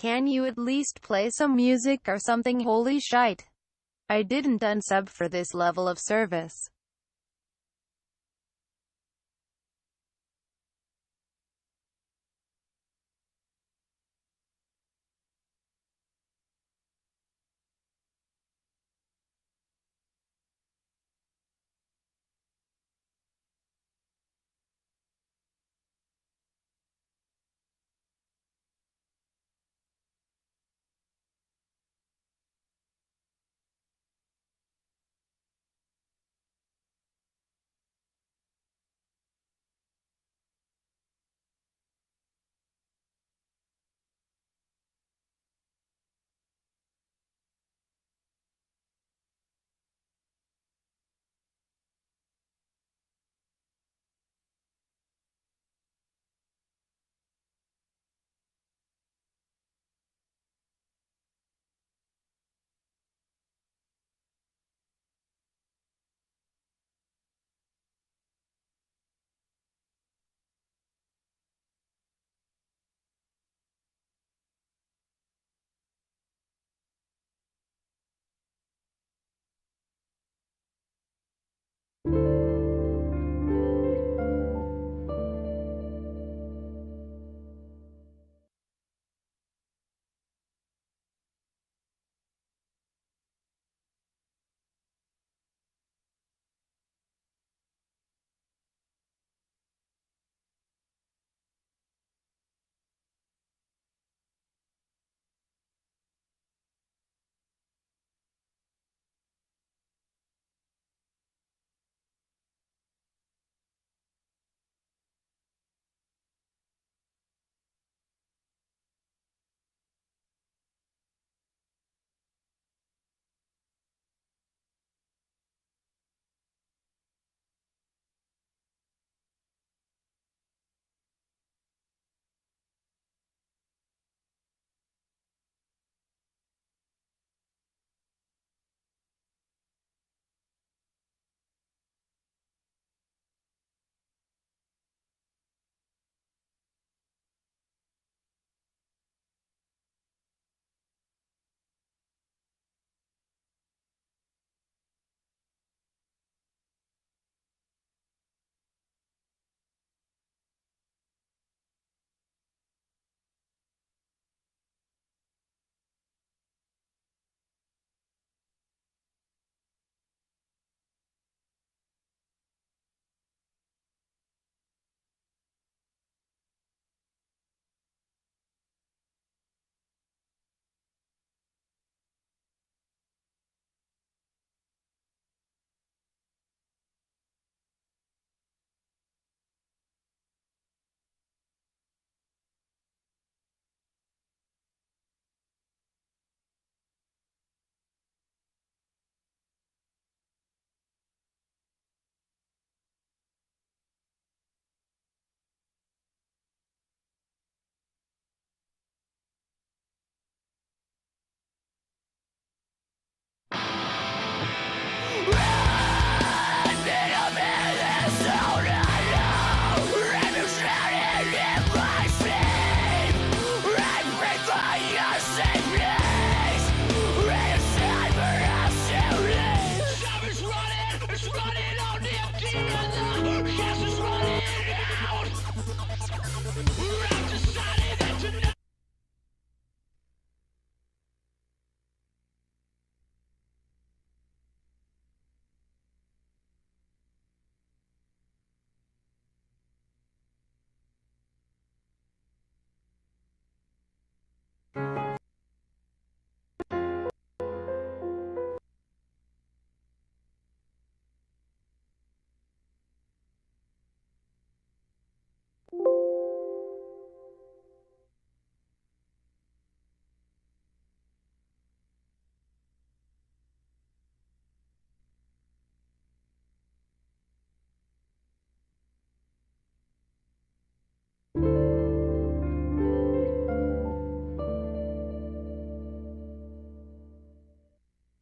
Can you at least play some music or something? Holy shite. I didn't unsub for this level of service.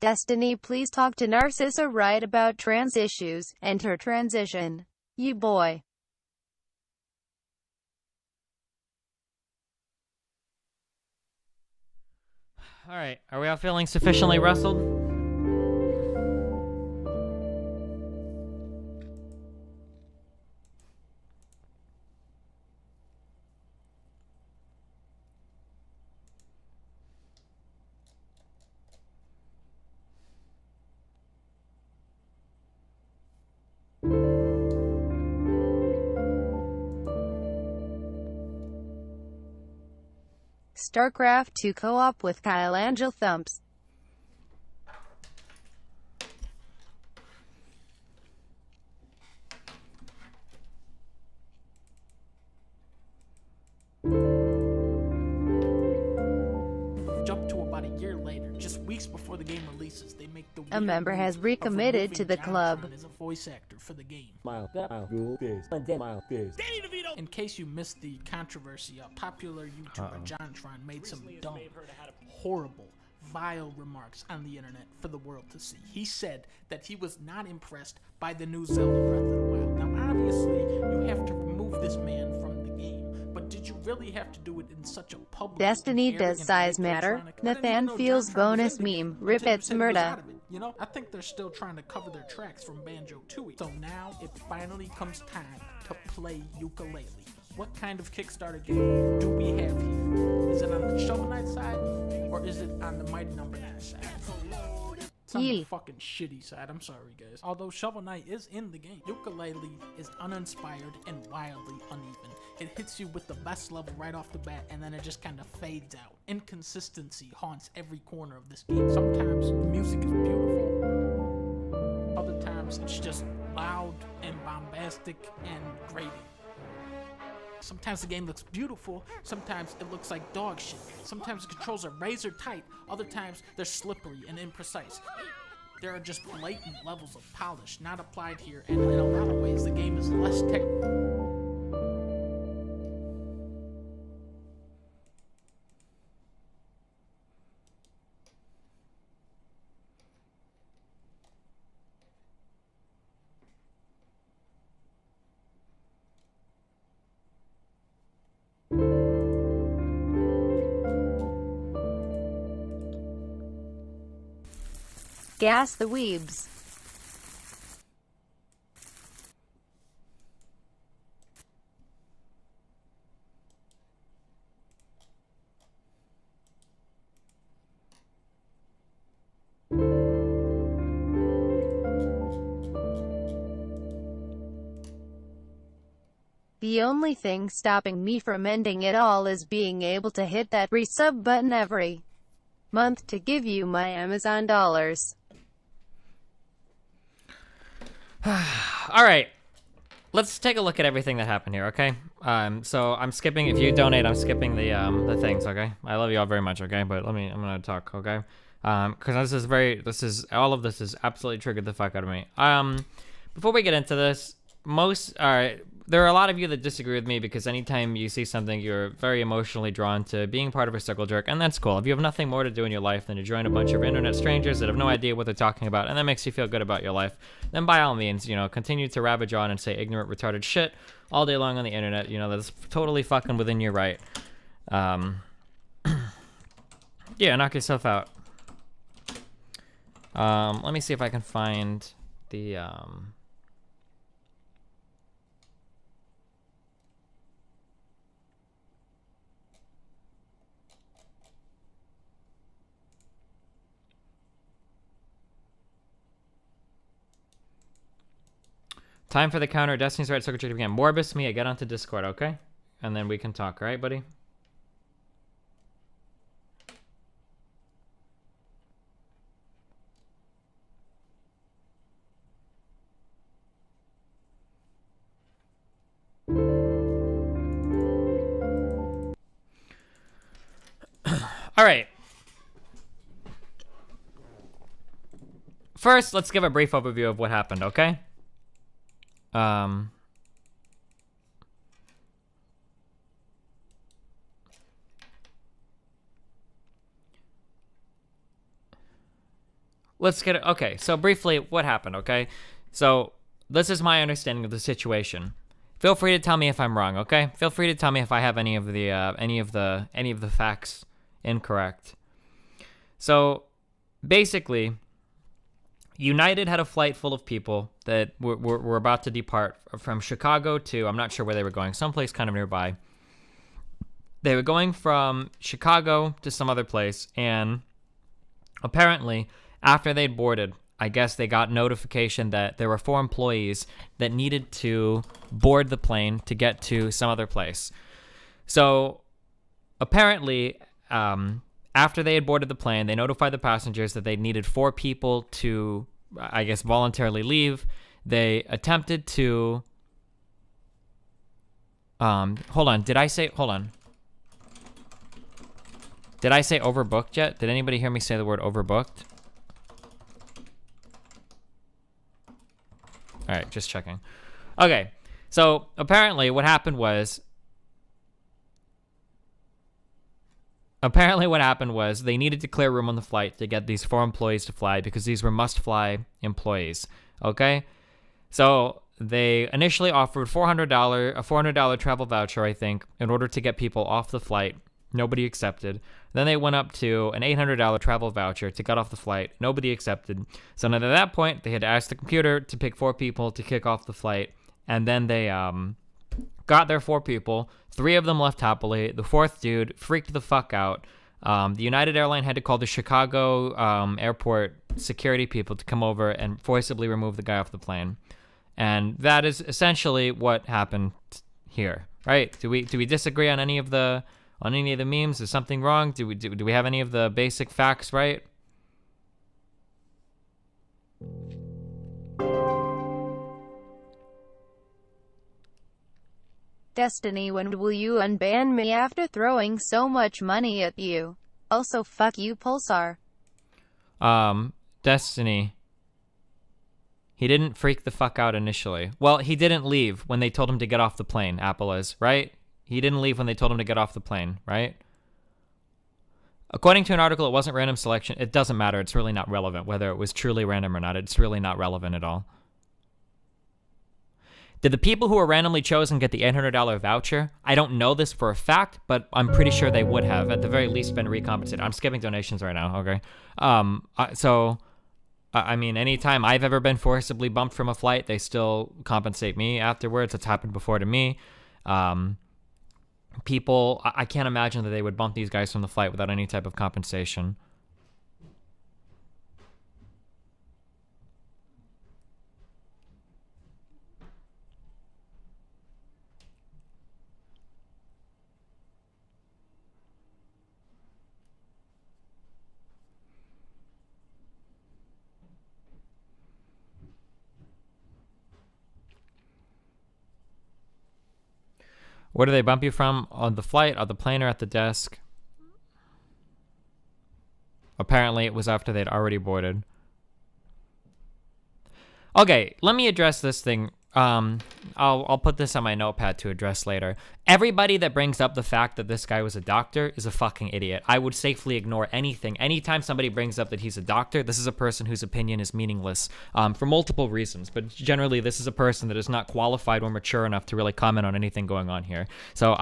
Destiny, please talk to Narcissa right about trans issues. Enter transition. You boy. All right, are we all feeling sufficiently wrestled? StarCraft 2 co-op with Kyle Angel Thumps. Jump to about a year later, just weeks before the game releases, they make the A member has recommitted to the club. As a voice actor for the game. In case you missed the controversy, a popular YouTuber, JonTron, made some dumb, horrible, vile remarks on the internet for the world to see. He said that he was not impressed by the new Zelda Breath of the Wild. Now, obviously, you have to remove this man from the game, but did you really have to do it in such a public... Destiny does size matter? Nathan feels bonus meme. Rip it's murder. You know, I think they're still trying to cover their tracks from Banjo-Tooie. So now it finally comes time to play ukulele. What kind of Kickstarter game do we have here? Is it on the Shovel Knight side, or is it on the Mighty Number 9 side? It's on the fucking shitty side, I'm sorry guys. Although Shovel Knight is in the game, ukulele is uninspired and wildly uneven. It hits you with the best level right off the bat, and then it just kind of fades out. Inconsistency haunts every corner of this game. Sometimes the music is beautiful, other times it's just loud and bombastic and grating. Sometimes the game looks beautiful, sometimes it looks like dog shit. Sometimes the controls are razor tight, other times they're slippery and imprecise. There are just blatant levels of polish not applied here, and in a lot of ways the game is less technical. Gas the weebs. The only thing stopping me from ending it all is being able to hit that resub button every month to give you my Amazon dollars. All right, let's take a look at everything that happened here, okay? So I'm skipping. If you donate, I'm skipping the things, okay? I love you all very much, okay? But I'm gonna talk, okay? Because all of this is absolutely triggered the fuck out of me. Before we get into this, there are a lot of you that disagree with me because anytime you see something, you're very emotionally drawn to being part of a circle jerk, and that's cool. If you have nothing more to do in your life than to join a bunch of internet strangers that have no idea what they're talking about, and that makes you feel good about your life, then by all means, continue to ravage on and say ignorant, retarded shit all day long on the internet. That's totally fucking within your right. Yeah, knock yourself out. Let me see if I can find the, time for the counter. Destiny's right. Circle jerk again. Morbus, Mia, get onto Discord, okay? And then we can talk, right, buddy? All right. First, let's give a brief overview of what happened, okay? Let's get it. Okay, so briefly, what happened, okay? So, this is my understanding of the situation. Feel free to tell me if I'm wrong, okay? Feel free to tell me if I have any of the facts incorrect. So basically, United had a flight full of people that were about to depart from Chicago to, I'm not sure where they were going, someplace kind of nearby. They were going from Chicago to some other place, and apparently, after they'd boarded, I guess they got notification that there were 4 employees that needed to board the plane to get to some other place. So apparently, after they had boarded the plane, they notified the passengers that they needed 4 people to, I guess, voluntarily leave. They attempted to... hold on. Did I say overbooked yet? Did anybody hear me say the word overbooked? All right, just checking. Okay, so apparently what happened was they needed to clear room on the flight to get these 4 employees to fly because these were must-fly employees, okay? So they initially offered a $400 travel voucher, I think, in order to get people off the flight. Nobody accepted. Then they went up to an $800 travel voucher to get off the flight. Nobody accepted. So now at that point, they had asked the computer to pick 4 people to kick off the flight. And then they got their 4 people. 3 of them left happily. The 4th dude freaked the fuck out. The United Airline had to call the Chicago airport security people to come over and forcibly remove the guy off the plane. And that is essentially what happened here, right? Do we disagree on any of the memes? Is something wrong? Do we have any of the basic facts right? Destiny, when will you unban me after throwing so much money at you? Also, fuck you, Pulsar. Destiny. He didn't freak the fuck out initially. Well, he didn't leave when they told him to get off the plane, Apple is, right? He didn't leave when they told him to get off the plane, right? According to an article, it wasn't random selection. It doesn't matter. It's really not relevant whether it was truly random or not. It's really not relevant at all. Did the people who were randomly chosen get the $800 voucher? I don't know this for a fact, but I'm pretty sure they would have, at the very least, been recompensated. I'm skipping donations right now, okay? I mean, anytime I've ever been forcibly bumped from a flight, they still compensate me afterwards. It's happened before to me. People, I can't imagine that they would bump these guys from the flight without any type of compensation. Where do they bump you from? On the flight, on the plane, or at the desk? Apparently, it was after they'd already boarded. Okay, let me address this thing. I'll put this on my notepad to address later. Everybody that brings up the fact that this guy was a doctor is a fucking idiot. I would safely ignore anything. Anytime somebody brings up that he's a doctor, this is a person whose opinion is meaningless for multiple reasons. But generally, this is a person that is not qualified or mature enough to really comment on anything going on here. So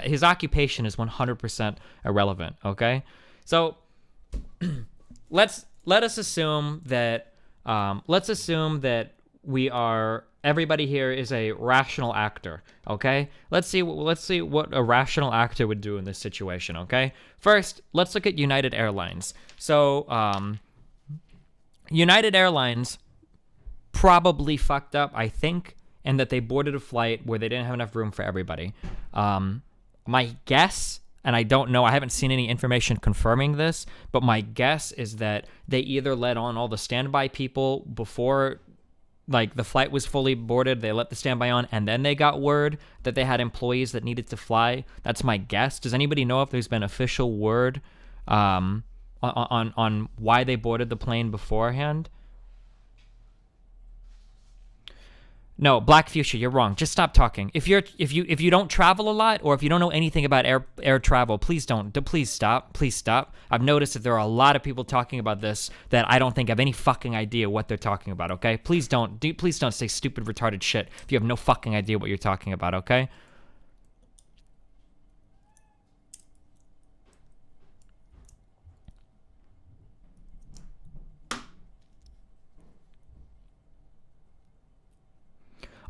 his occupation is 100% irrelevant, okay? So let us assume that everybody here is a rational actor, okay? Let's see what a rational actor would do in this situation, okay? First, let's look at United Airlines. So, United Airlines probably fucked up, I think, and that they boarded a flight where they didn't have enough room for everybody. My guess, and I don't know, I haven't seen any information confirming this, but my guess is that they either let on all the standby people before, like, the flight was fully boarded, they let the standby on, and then they got word that they had employees that needed to fly. That's my guess. Does anybody know if there's been official word on why they boarded the plane beforehand? No, Black Fuchsia, you're wrong. Just stop talking. If you don't travel a lot, or if you don't know anything about air travel, please stop. Please stop. I've noticed that there are a lot of people talking about this that I don't think have any fucking idea what they're talking about, okay? Please don't say stupid, retarded shit if you have no fucking idea what you're talking about, okay?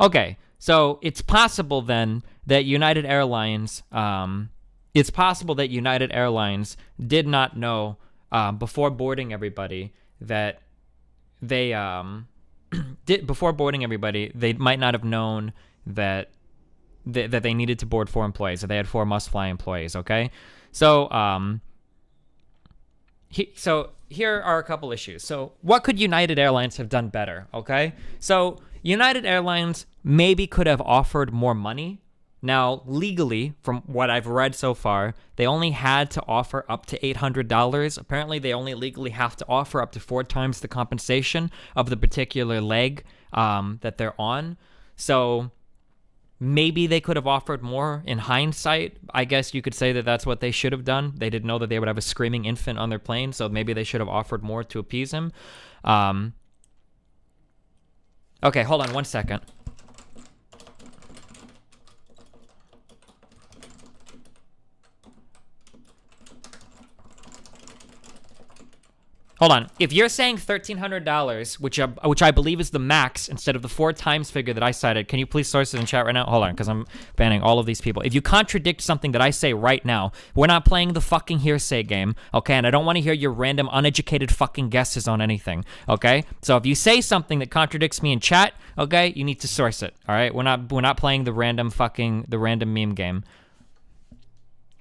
Okay, so it's possible then that United Airlines, did not know before boarding everybody that they they might not have known that they needed to board 4 employees, that they had 4 must-fly employees. Okay, so here are a couple issues. So what could United Airlines have done better? Okay, so United Airlines maybe could have offered more money. Now, legally, from what I've read so far, they only had to offer up to $800. Apparently, they only legally have to offer up to 4 times the compensation of the particular leg that they're on. So maybe they could have offered more. In hindsight, I guess you could say that that's what they should have done. They didn't know that they would have a screaming infant on their plane, so maybe they should have offered more to appease him. Okay, hold on 1 second. Hold on. If you're saying $1,300, which I believe is the max instead of the 4 times figure that I cited, can you please source it in chat right now? Hold on, because I'm banning all of these people. If you contradict something that I say right now, we're not playing the fucking hearsay game, okay? And I don't want to hear your random, uneducated fucking guesses on anything, okay? So if you say something that contradicts me in chat, okay, you need to source it, all right? We're not playing the random meme game.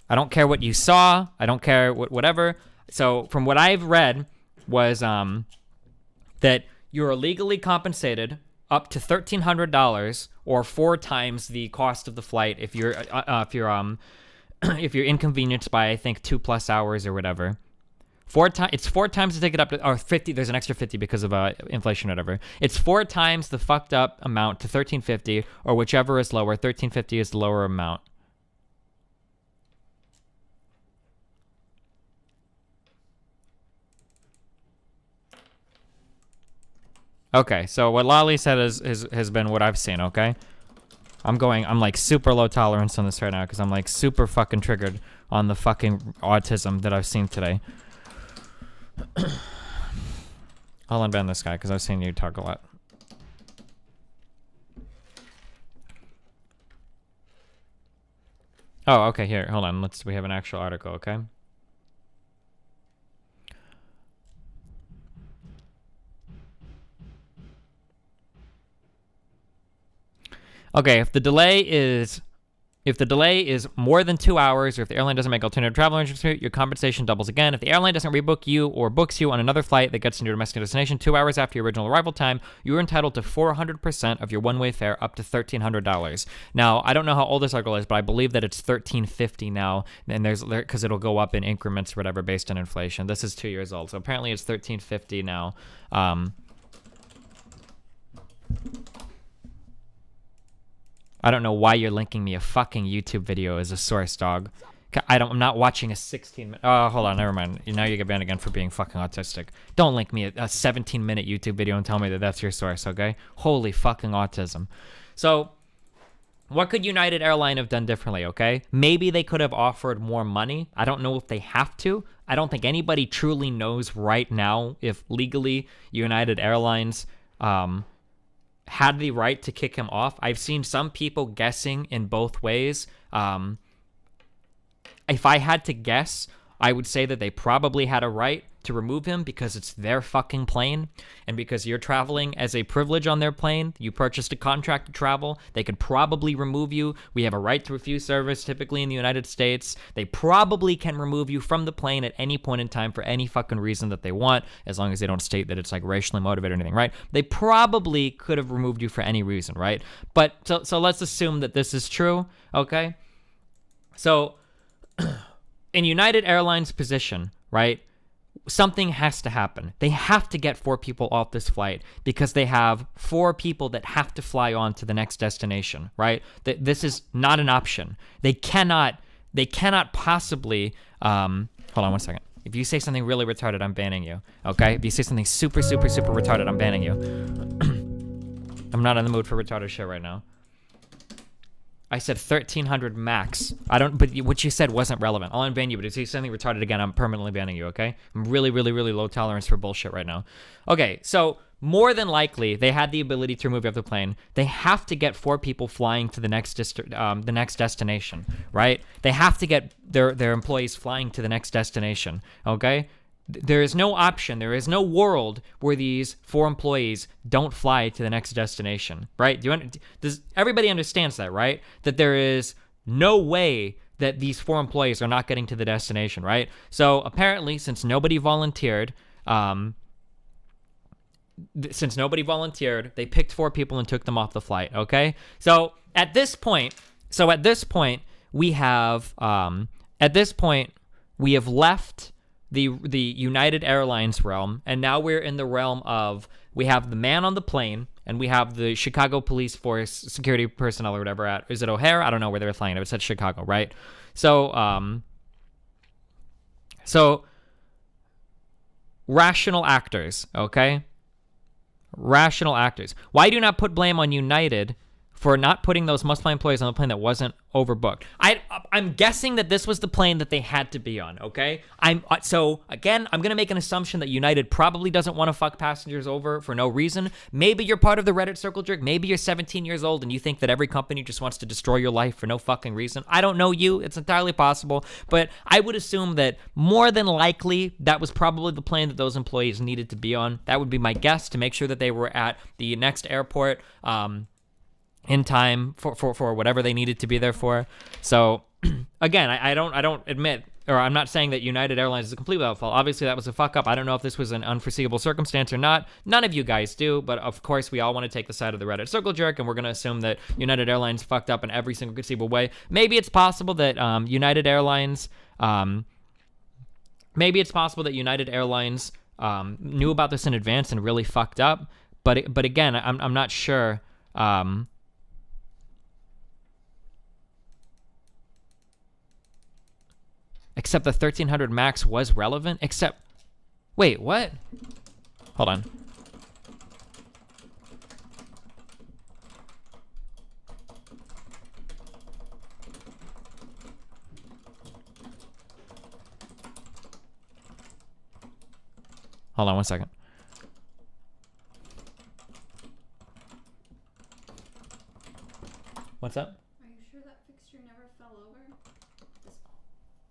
I don't care what you saw. I don't care whatever. So from what I've read was that you're illegally compensated up to $1,300 or 4 times the cost of the flight if you're inconvenienced by, I think, 2+ hours or whatever. It's 4 times to take it up to, or 50. There's an extra 50 because of inflation or whatever. It's 4 times the fucked up amount to $1,350, or whichever is lower. $1,350 is the lower amount. Okay, so what Lolly said has been what I've seen, okay? I'm like super low tolerance on this right now because I'm like super fucking triggered on the fucking autism that I've seen today. I'll unban this guy because I've seen you talk a lot. Oh, okay, here, hold on. We have an actual article, okay? Okay, if the delay is more than 2 hours, or if the airline doesn't make alternative travel arrangements, your compensation doubles again. If the airline doesn't rebook you or books you on another flight that gets into your domestic destination 2 hours after your original arrival time, you are entitled to 400% of your one-way fare up to $1,300. Now, I don't know how old this article is, but I believe that it's $1,350 now, and because it'll go up in increments or whatever based on inflation. This is 2 years old, so apparently it's $1,350 now. I don't know why you're linking me a fucking YouTube video as a source, dog. I'm not watching a 16-minute... Oh, hold on, never mind. Now you get banned again for being fucking autistic. Don't link me a 17-minute YouTube video and tell me that that's your source, okay? Holy fucking autism. So, what could United Airlines have done differently, okay? Maybe they could have offered more money. I don't know if they have to. I don't think anybody truly knows right now if legally United Airlines... had the right to kick him off. I've seen some people guessing in both ways. If I had to guess, I would say that they probably had a right to remove him because it's their fucking plane, and because you're traveling as a privilege on their plane, you purchased a contract to travel, they could probably remove you. We have a right to refuse service typically in the United States. They probably can remove you from the plane at any point in time for any fucking reason that they want, as long as they don't state that it's like racially motivated or anything, right? They probably could have removed you for any reason, right? But so let's assume that this is true, okay? So in United Airlines' position, right, something has to happen. They have to get 4 people off this flight because they have 4 people that have to fly on to the next destination, right? This is not an option. They cannot possibly, hold on 1 second. If you say something really retarded, I'm banning you, okay? If you say something super, super, super retarded, I'm banning you. I'm not in the mood for retarded shit right now. I said 1,300 max. But what you said wasn't relevant. I'll unban you, but if you say something retarded again, I'm permanently banning you, okay? I'm really, really, really low tolerance for bullshit right now. Okay, so more than likely, they had the ability to remove you off the plane. They have to get 4 people flying to the next destination, right? They have to get their employees flying to the next destination, okay? There is no option. There is no world where these 4 employees don't fly to the next destination, right? Everybody understands that, right? That there is no way that these 4 employees are not getting to the destination, right? So apparently, since nobody volunteered, they picked 4 people and took them off the flight, okay? So at this point, we have left the United Airlines realm, and now we're in the realm of, we have the man on the plane, and we have the Chicago Police Force security personnel or whatever at, is it O'Hare? I don't know where they were flying. It said Chicago, right? So rational actors, okay? Rational actors. Why do you not put blame on United for not putting those must-fly employees on the plane that wasn't overbooked? I'm guessing that this was the plane that they had to be on, okay? So again, I'm gonna make an assumption that United probably doesn't want to fuck passengers over for no reason. Maybe you're part of the Reddit circle jerk. Maybe you're 17 years old and you think that every company just wants to destroy your life for no fucking reason. I don't know you. It's entirely possible, but I would assume that more than likely that was probably the plane that those employees needed to be on. That would be my guess, to make sure that they were at the next airport in time for whatever they needed to be there for. So again, I don't admit, or I'm not saying that United Airlines is completely without fault. Obviously that was a fuck up. I don't know if this was an unforeseeable circumstance or not. None of you guys do, but of course we all want to take the side of the Reddit circle jerk, and we're going to assume that United Airlines fucked up in every single conceivable way. Maybe it's possible that United Airlines knew about this in advance and really fucked up, but again, I'm not sure. Except the 1300 max was relevant, wait, what? Hold on. Hold on 1 second. What's up? Are you sure that fixture never fell over? This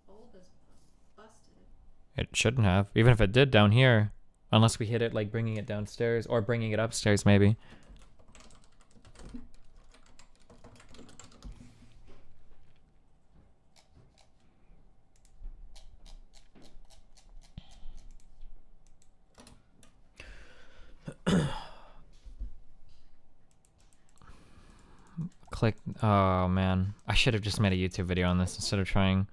bulb is busted. It shouldn't have. Even if it did down here. Unless we hit it like bringing it downstairs or bringing it upstairs maybe. Click. Oh man, I should have just made a YouTube video on this instead of trying.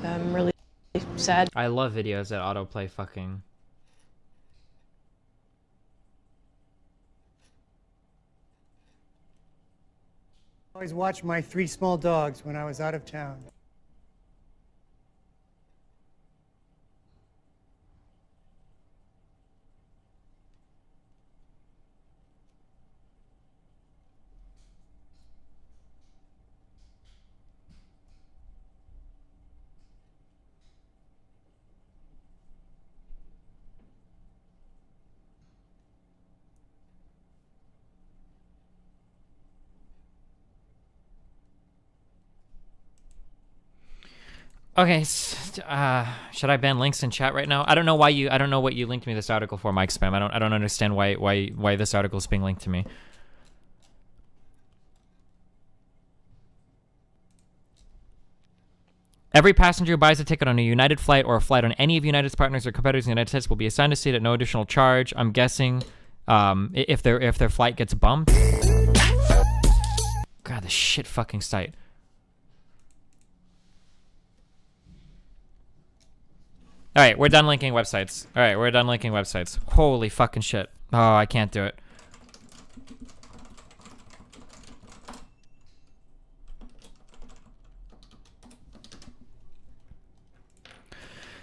I'm really sad. I love videos that autoplay fucking. Always watched my 3 small dogs when I was out of town. Okay, should I ban links in chat right now? I don't know why I don't know what you linked me this article for, Mike Spam. I don't understand why this article is being linked to me. Every passenger who buys a ticket on a United flight or a flight on any of United's partners or competitors in the United States will be assigned a seat at no additional charge. I'm guessing if their flight gets bumped. God, this shit fucking site. All right, we're done linking websites. All right, we're done linking websites. Holy fucking shit. Oh, I can't do it.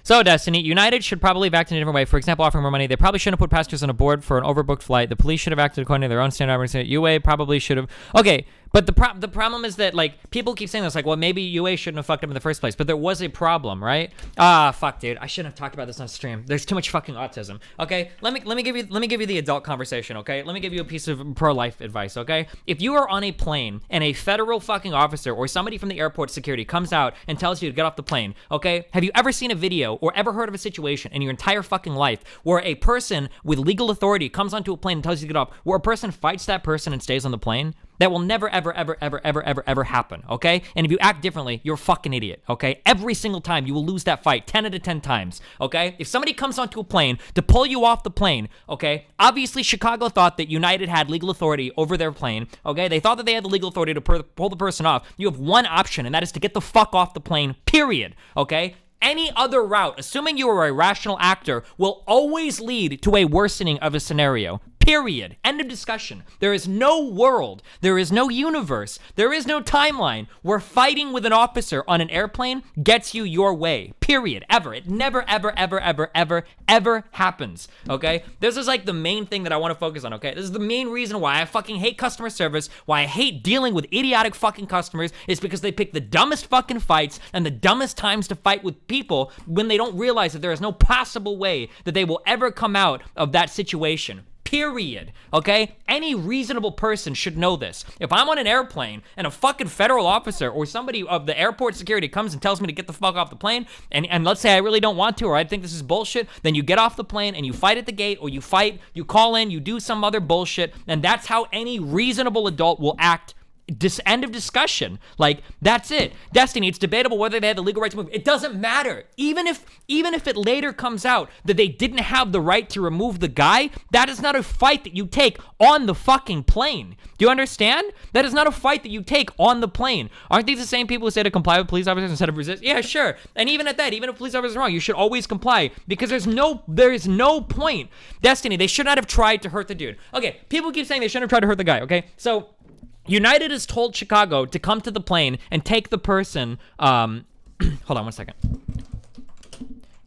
So, Destiny, United should probably have acted in a different way. For example, offering more money. They probably shouldn't have put passengers on a board for an overbooked flight. The police should have acted according to their own standard operating. UA probably should have. Okay, but the problem is that, like, people keep saying this, like, well, maybe UA shouldn't have fucked up in the first place. But there was a problem, right? Ah, fuck, dude. I shouldn't have talked about this on stream. There's too much fucking autism. Okay, let me give you the adult conversation. Okay, let me give you a piece of pro-life advice. Okay, if you are on a plane and a federal fucking officer or somebody from the airport security comes out and tells you to get off the plane, okay, have you ever seen a video or ever heard of a situation in your entire fucking life where a person with legal authority comes onto a plane and tells you to get off, where a person fights that person and stays on the plane? That will never, ever, ever, ever, ever, ever, ever happen, okay? And if you act differently, you're a fucking idiot, okay? Every single time, you will lose that fight 10 out of 10 times, okay? If somebody comes onto a plane to pull you off the plane, okay? Obviously, Chicago thought that United had legal authority over their plane, okay? They thought that they had the legal authority to pull the person off. You have one option, and that is to get the fuck off the plane, period, okay? Any other route, assuming you are a rational actor, will always lead to a worsening of a scenario. Period. End of discussion. There is no world, there is no universe, there is no timeline where fighting with an officer on an airplane gets you your way. Period. Ever. It never, ever, ever, ever, ever, ever happens. Okay? This is like the main thing that I want to focus on, okay? This is the main reason why I fucking hate customer service, why I hate dealing with idiotic fucking customers, is because they pick the dumbest fucking fights and the dumbest times to fight with people when they don't realize that there is no possible way that they will ever come out of that situation. Period. Okay? Any reasonable person should know this. If I'm on an airplane and a fucking federal officer or somebody of the airport security comes and tells me to get the fuck off the plane, and let's say I really don't want to, or I think this is bullshit, then you get off the plane and you fight at the gate, or you call in, you do some other bullshit, and that's how any reasonable adult will act. End of discussion. Like, that's it. Destiny, it's debatable whether they had the legal right to move. It doesn't matter. Even if it later comes out that they didn't have the right to remove the guy, that is not a fight that you take on the fucking plane. Do you understand? That is not a fight that you take on the plane. Aren't these the same people who say to comply with police officers instead of resist? Yeah, sure. And even at that, even if police officers are wrong, you should always comply, because there is no point. Destiny, they should not have tried to hurt the dude. Okay, people keep saying they shouldn't have tried to hurt the guy, okay? So United has told Chicago to come to the plane and take the person, hold on one second.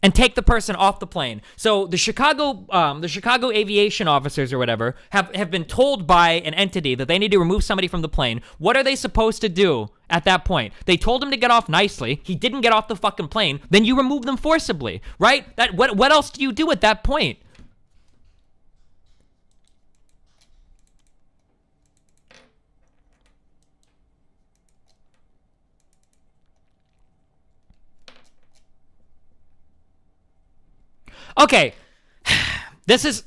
And take the person off the plane. So the Chicago aviation officers or whatever have been told by an entity that they need to remove somebody from the plane. What are they supposed to do at that point? They told him to get off nicely. He didn't get off the fucking plane. Then you remove them forcibly, right? What else do you do at that point? Okay,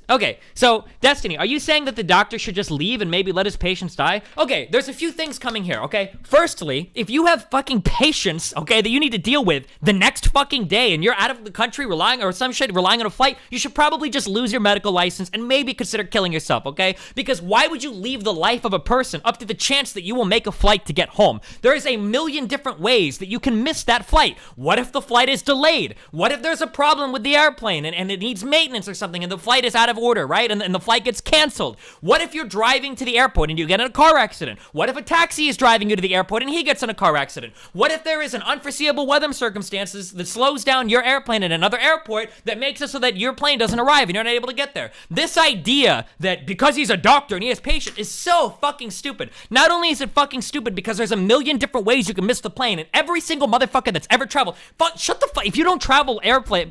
okay, so, Destiny, are you saying that the doctor should just leave and maybe let his patients die? Okay, there's a few things coming here, okay? Firstly, if you have fucking patients, okay, that you need to deal with the next fucking day and you're out of the country relying on a flight, you should probably just lose your medical license and maybe consider killing yourself, okay? Because why would you leave the life of a person up to the chance that you will make a flight to get home? There is a million different ways that you can miss that flight. What if the flight is delayed? What if there's a problem with the airplane and it needs maintenance or something and the flight is out of order, right? And the flight gets canceled. What if you're driving to the airport and you get in a car accident? What if a taxi is driving you to the airport and he gets in a car accident? What if there is an unforeseeable weather circumstances that slows down your airplane at another airport that makes it so that your plane doesn't arrive and you're not able to get there? This idea that because he's a doctor and he has patients is so fucking stupid. Not only is it fucking stupid because there's a million different ways you can miss the plane, and every single motherfucker that's ever traveled, shut the fuck. If you don't travel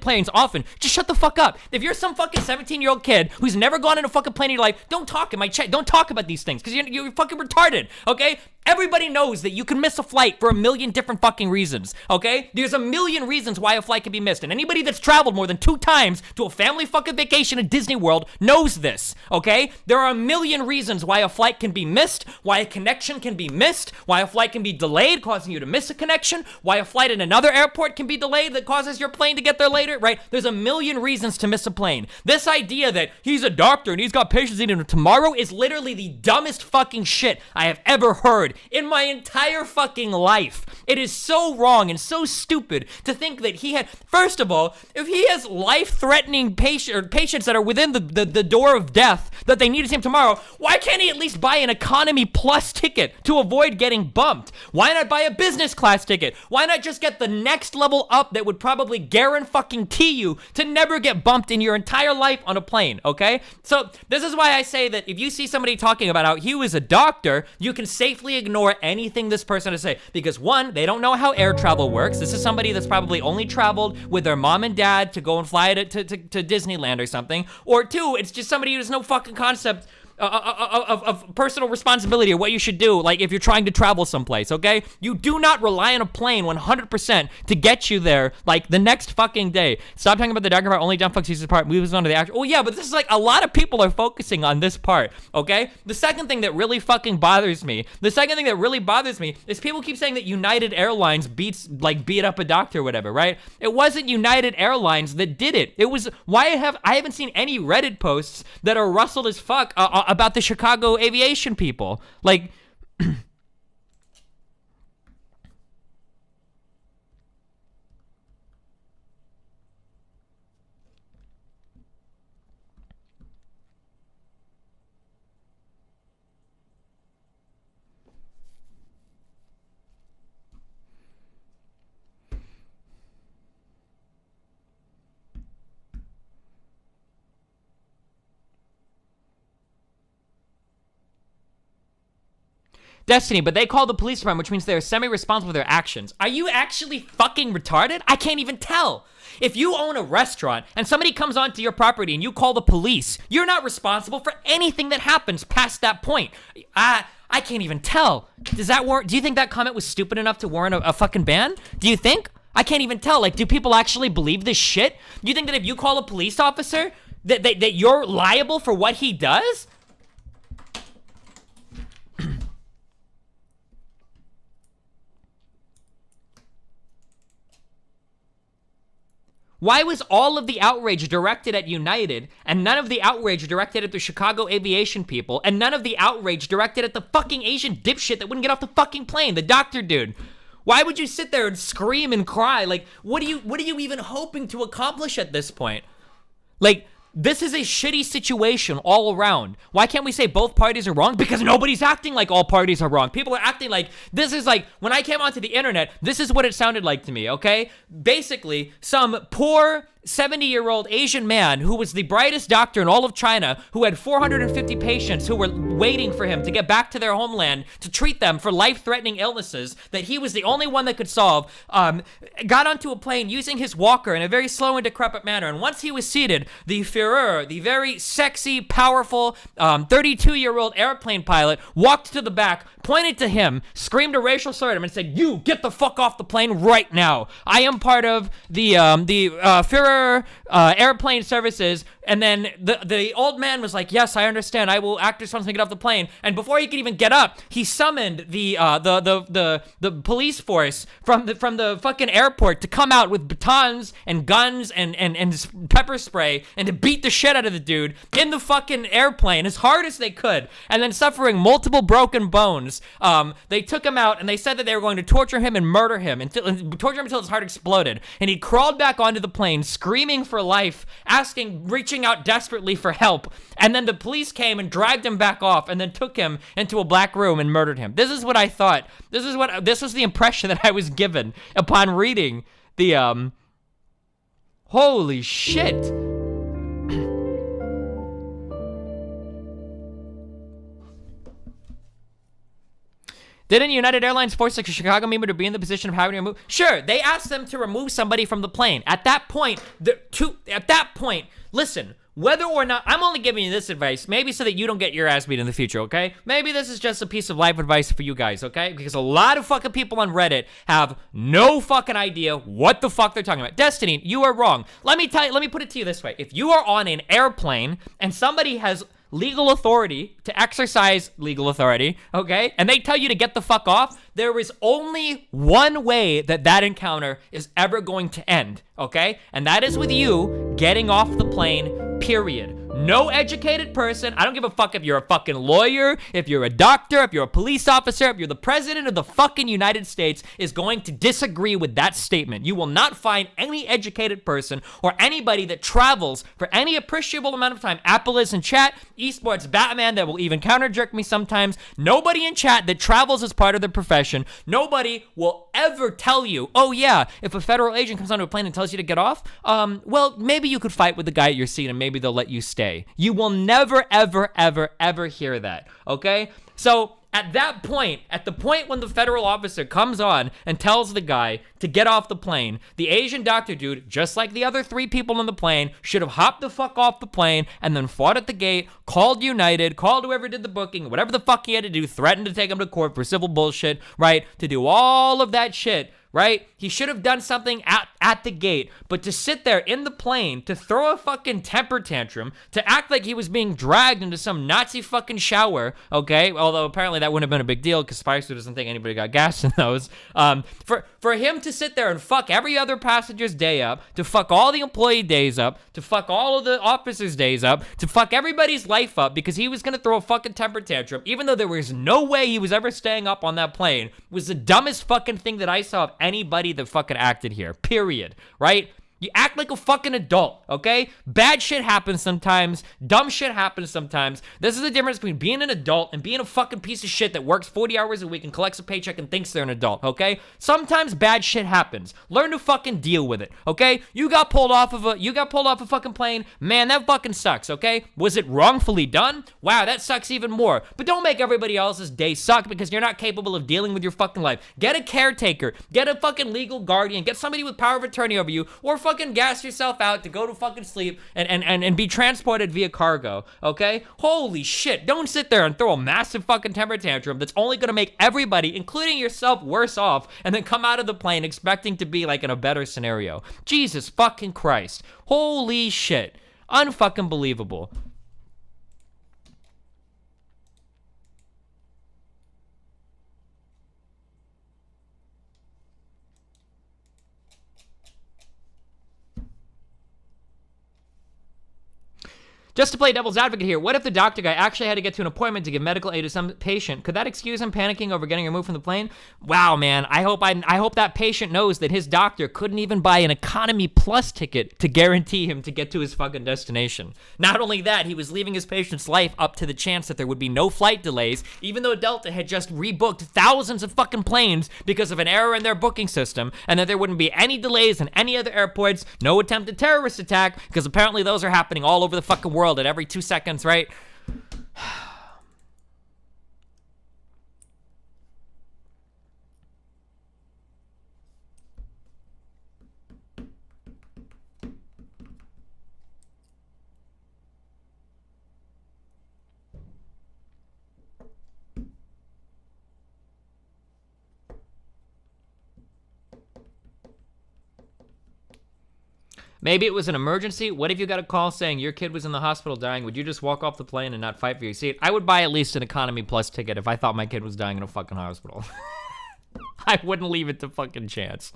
planes often, just shut the fuck up. If you're some fucking 17-year-old kid who's never gone in a fucking plane in your life, don't talk in my chat. Don't talk about these things because you're fucking retarded, okay? Everybody knows that you can miss a flight for a million different fucking reasons, okay? There's a million reasons why a flight can be missed, and anybody that's traveled more than 2 times to a family fucking vacation at Disney World knows this, okay? There are a million reasons why a flight can be missed, why a connection can be missed, why a flight can be delayed, causing you to miss a connection, why a flight in another airport can be delayed that causes your plane to get there later, right? There's a million reasons to miss a plane. This idea that he's a doctor and he's got patients needing him tomorrow is literally the dumbest fucking shit I have ever heard in my entire fucking life. It is so wrong and so stupid to think that he had, first of all, if he has life-threatening patients that are within the door of death that they need to see him tomorrow, why can't he at least buy an economy plus ticket to avoid getting bumped? Why not buy a business class ticket? Why not just get the next level up that would probably guarantee you to never get bumped in your entire life on a plane, okay? So this is why I say that if you see somebody talking about how he was a doctor, you can safely ignore anything this person has to say, because 1, they don't know how air travel works. This is somebody that's probably only traveled with their mom and dad to go and fly to Disneyland or something, or 2, it's just somebody who has no fucking concept of personal responsibility or what you should do, like if you're trying to travel someplace, okay? You do not rely on a plane 100% to get you there, like, the next fucking day. Stop talking about the doctor part, only dumb fucks use this part, moves on to the actual. Oh yeah, but this is like, a lot of people are focusing on this part, okay? The second thing that really fucking bothers me, is people keep saying that United Airlines beat up a doctor or whatever, right? It wasn't United Airlines that did it. It was, I haven't seen any Reddit posts that are rustled as fuck about the Chicago aviation people. Like, Destiny, but they call the police department, which means they're semi-responsible for their actions. Are you actually fucking retarded? I can't even tell. If you own a restaurant and somebody comes onto your property and you call the police, you're not responsible for anything that happens past that point. I can't even tell. Does that warrant? Do you think that comment was stupid enough to warrant a fucking ban? Do you think? I can't even tell. Like, do people actually believe this shit? Do you think that if you call a police officer, that you're liable for what he does? Why was all of the outrage directed at United, and none of the outrage directed at the Chicago aviation people, and none of the outrage directed at the fucking Asian dipshit that wouldn't get off the fucking plane, the doctor dude? Why would you sit there and scream and cry? Like, what are you even hoping to accomplish at this point? Like, this is a shitty situation all around. Why can't we say both parties are wrong? Because nobody's acting like all parties are wrong. People are acting like, this is like, when I came onto the internet, this is what it sounded like to me, okay? Basically, some poor 70-year-old Asian man who was the brightest doctor in all of China, who had 450 patients who were waiting for him to get back to their homeland to treat them for life-threatening illnesses that he was the only one that could solve, got onto a plane using his walker in a very slow and decrepit manner. And once he was seated, the Führer, the very sexy, powerful 32-year-old airplane pilot, walked to the back, pointed to him, screamed a racial slur at him, and said, "You get the fuck off the plane right now. I am part of the Führer airplane services." And then the old man was like, "Yes, I understand. I will act responsibly to get off the plane." And before he could even get up, he summoned the police force from the fucking airport to come out with batons and guns and pepper spray and to beat the shit out of the dude in the fucking airplane as hard as they could. And then, suffering multiple broken bones, they took him out and they said that they were going to torture him and murder him until his heart exploded. And he crawled back onto the plane, screaming for life, reaching out desperately for help. And then the police came and dragged him back off and then took him into a black room and murdered him. This is what I thought. This was the impression that I was given upon reading the, holy shit. Didn't United Airlines force the Chicago member to be in the position of having to remove? Sure, they asked them to remove somebody from the plane. At that point, listen, whether or not, I'm only giving you this advice, maybe so that you don't get your ass beat in the future, okay? Maybe this is just a piece of life advice for you guys, okay? Because a lot of fucking people on Reddit have no fucking idea what the fuck they're talking about. Destiny, you are wrong. Let me put it to you this way. If you are on an airplane and somebody has legal authority to exercise legal authority, okay, and they tell you to get the fuck off, there is only one way that encounter is ever going to end, okay? And that is with you getting off the plane, period. No educated person, I don't give a fuck if you're a fucking lawyer, if you're a doctor, if you're a police officer, if you're the president of the fucking United States, is going to disagree with that statement. You will not find any educated person or anybody that travels for any appreciable amount of time. Apple is in chat, esports Batman that will even counter jerk me sometimes. Nobody in chat that travels as part of their profession. Nobody will ever tell you, oh yeah, if a federal agent comes onto a plane and tells you to get off, well, maybe you could fight with the guy at your seat and maybe they'll let you stay. You will never, ever, ever, ever hear that, okay? So at that point, at the point when the federal officer comes on and tells the guy to get off the plane, the Asian doctor dude, just like the other 3 people on the plane, should have hopped the fuck off the plane and then fought at the gate, called United, called whoever did the booking, whatever the fuck he had to do, threatened to take him to court for civil bullshit, right? To do all of that shit, right? He should have done something at the gate, but to sit there in the plane, to throw a fucking temper tantrum, to act like he was being dragged into some Nazi fucking shower, okay? Although apparently that wouldn't have been a big deal because Spicer doesn't think anybody got gas in those. For him to sit there and fuck every other passenger's day up, to fuck all the employee days up, to fuck all of the officers' days up, to fuck everybody's life up because he was gonna throw a fucking temper tantrum, even though there was no way he was ever staying up on that plane, was the dumbest fucking thing that I saw of anybody that fucking acted here, period, right? You act like a fucking adult, okay? Bad shit happens sometimes. Dumb shit happens sometimes. This is the difference between being an adult and being a fucking piece of shit that works 40 hours a week and collects a paycheck and thinks they're an adult, okay? Sometimes bad shit happens. Learn to fucking deal with it, okay? You got pulled off a fucking plane. Man, that fucking sucks, okay? Was it wrongfully done? Wow, that sucks even more. But don't make everybody else's day suck because you're not capable of dealing with your fucking life. Get a caretaker. Get a fucking legal guardian. Get somebody with power of attorney over you, or fucking gas yourself out to go to fucking sleep and be transported via cargo, okay? Holy shit, don't sit there and throw a massive fucking temper tantrum that's only gonna make everybody, including yourself, worse off, and then come out of the plane expecting to be like in a better scenario. Jesus fucking Christ. Holy shit. Unfucking believable. Just to play devil's advocate here, what if the doctor guy actually had to get to an appointment to give medical aid to some patient? Could that excuse him panicking over getting removed from the plane? Wow, man, I hope that patient knows that his doctor couldn't even buy an economy plus ticket to guarantee him to get to his fucking destination. Not only that, he was leaving his patient's life up to the chance that there would be no flight delays, even though Delta had just rebooked thousands of fucking planes because of an error in their booking system, and that there wouldn't be any delays in any other airports, no attempted terrorist attack, because apparently those are happening all over the fucking world at every 2 seconds, right? Maybe it was an emergency. What if you got a call saying your kid was in the hospital dying? Would you just walk off the plane and not fight for your seat? I would buy at least an economy plus ticket if I thought my kid was dying in a fucking hospital. I wouldn't leave it to fucking chance.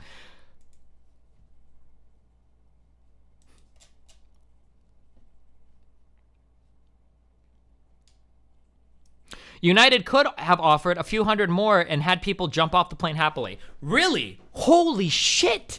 United could have offered a few hundred more and had people jump off the plane happily. Really? Holy shit.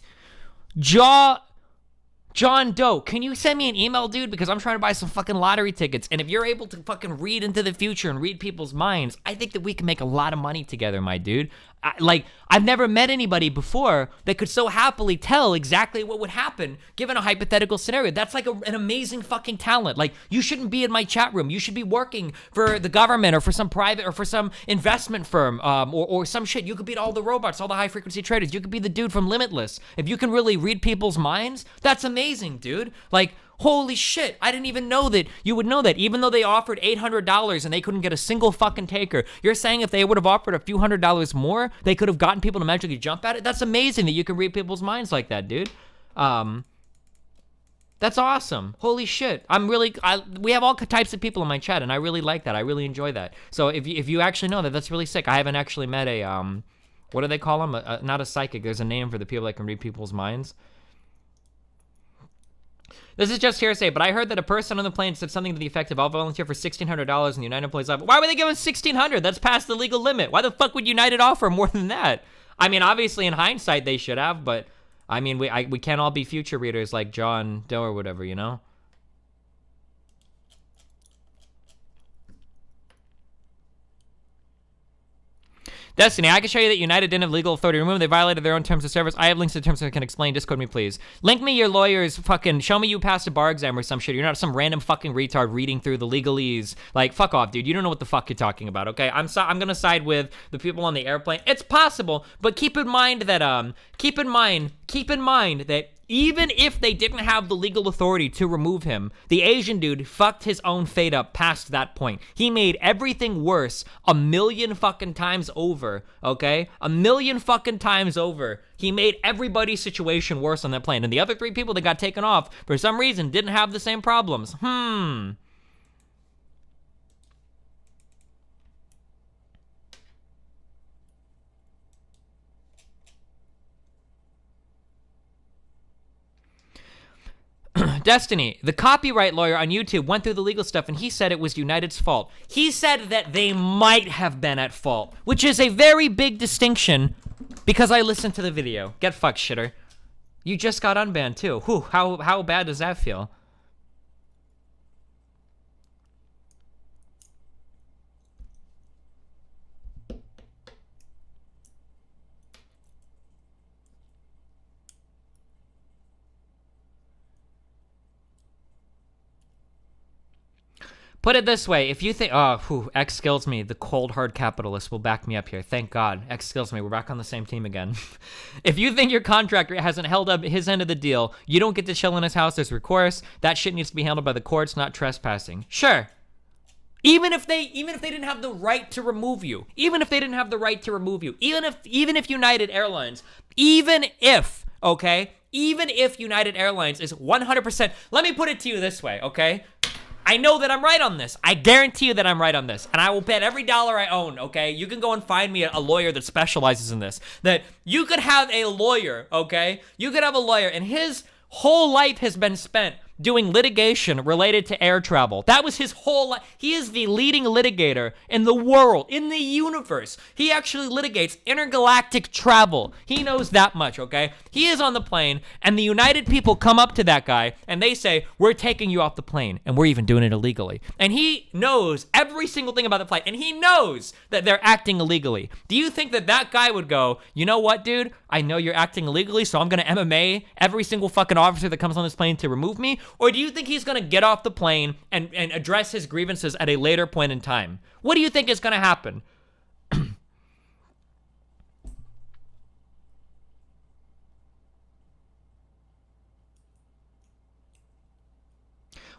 John Doe, can you send me an email, dude? Because I'm trying to buy some fucking lottery tickets. And if you're able to fucking read into the future and read people's minds, I think that we can make a lot of money together, my dude. I've never met anybody before that could so happily tell exactly what would happen given a hypothetical scenario. That's like an amazing fucking talent. Like, you shouldn't be in my chat room. You should be working for the government or for some private or for some investment firm or some shit. You could beat all the robots, all the high frequency traders. You could be the dude from Limitless. If you can really read people's minds, that's amazing, dude. Like, Holy shit, I didn't even know that you would know that. Even though they offered $800 and they couldn't get a single fucking taker, you're saying if they would have offered a few $100s more, they could have gotten people to magically jump at it? That's amazing that you can read people's minds like that, dude. That's awesome. Holy shit. We have all types of people in my chat, and I really like that. I really enjoy that. So if you actually know that, that's really sick. I haven't actually met a, what do they call them? Not a psychic. There's a name for the people that can read people's minds. This is just hearsay, but I heard that a person on the plane said something to the effect of, I'll volunteer for $1,600 and the United employees up. Why would they give us $1,600? That's past the legal limit. Why the fuck would United offer more than that? I mean, obviously in hindsight they should have, but I mean, we can't all be future readers like John Doe or whatever, you know? Destiny, I can show you that United didn't have legal authority to remove them. They violated their own terms of service. I have links to terms that can explain. Discord me, please. Link me your lawyers. Fucking show me you passed a bar exam or some shit. You're not some random fucking retard reading through the legalese. Like, fuck off, dude. You don't know what the fuck you're talking about, okay? I'm gonna side with the people on the airplane. It's possible, but keep in mind that, keep in mind that even if they didn't have the legal authority to remove him, the Asian dude fucked his own fate up past that point. He made everything worse 1,000,000 fucking times over, okay? 1,000,000 fucking times over. He made everybody's situation worse on that plane. And the other 3 people that got taken off, for some reason, didn't have the same problems. Destiny, the copyright lawyer on YouTube went through the legal stuff and he said it was United's fault. He said that they might have been at fault, which is a very big distinction because I listened to the video. Get fucked, shitter. You just got unbanned too. Whew, how bad does that feel? Put it this way, if you think, X skills me, the cold hard capitalist will back me up here. Thank God, X skills me, we're back on the same team again. If you think your contractor hasn't held up his end of the deal, you don't get to chill in his house, there's recourse. That shit needs to be handled by the courts, not trespassing. Sure. Even if they didn't have the right to remove you, even if United Airlines, even if United Airlines is 100%, let me put it to you this way, okay? I know that I'm right on this. I guarantee you that I'm right on this. And I will bet every dollar I own, okay? You can go and find me a lawyer that specializes in this. That you could have a lawyer, okay? You could have a lawyer and his whole life has been spent doing litigation related to air travel. That was his whole life. He is the leading litigator in the world, in the universe. He actually litigates intergalactic travel. He knows that much, okay? He is on the plane, and the United people come up to that guy, and they say, we're taking you off the plane, and we're even doing it illegally. And he knows every single thing about the flight, and he knows that they're acting illegally. Do you think that that guy would go, you know what, dude? I know you're acting illegally, so I'm gonna MMA every single fucking officer that comes on this plane to remove me? Or do you think he's going to get off the plane and address his grievances at a later point in time? What do you think is going to happen?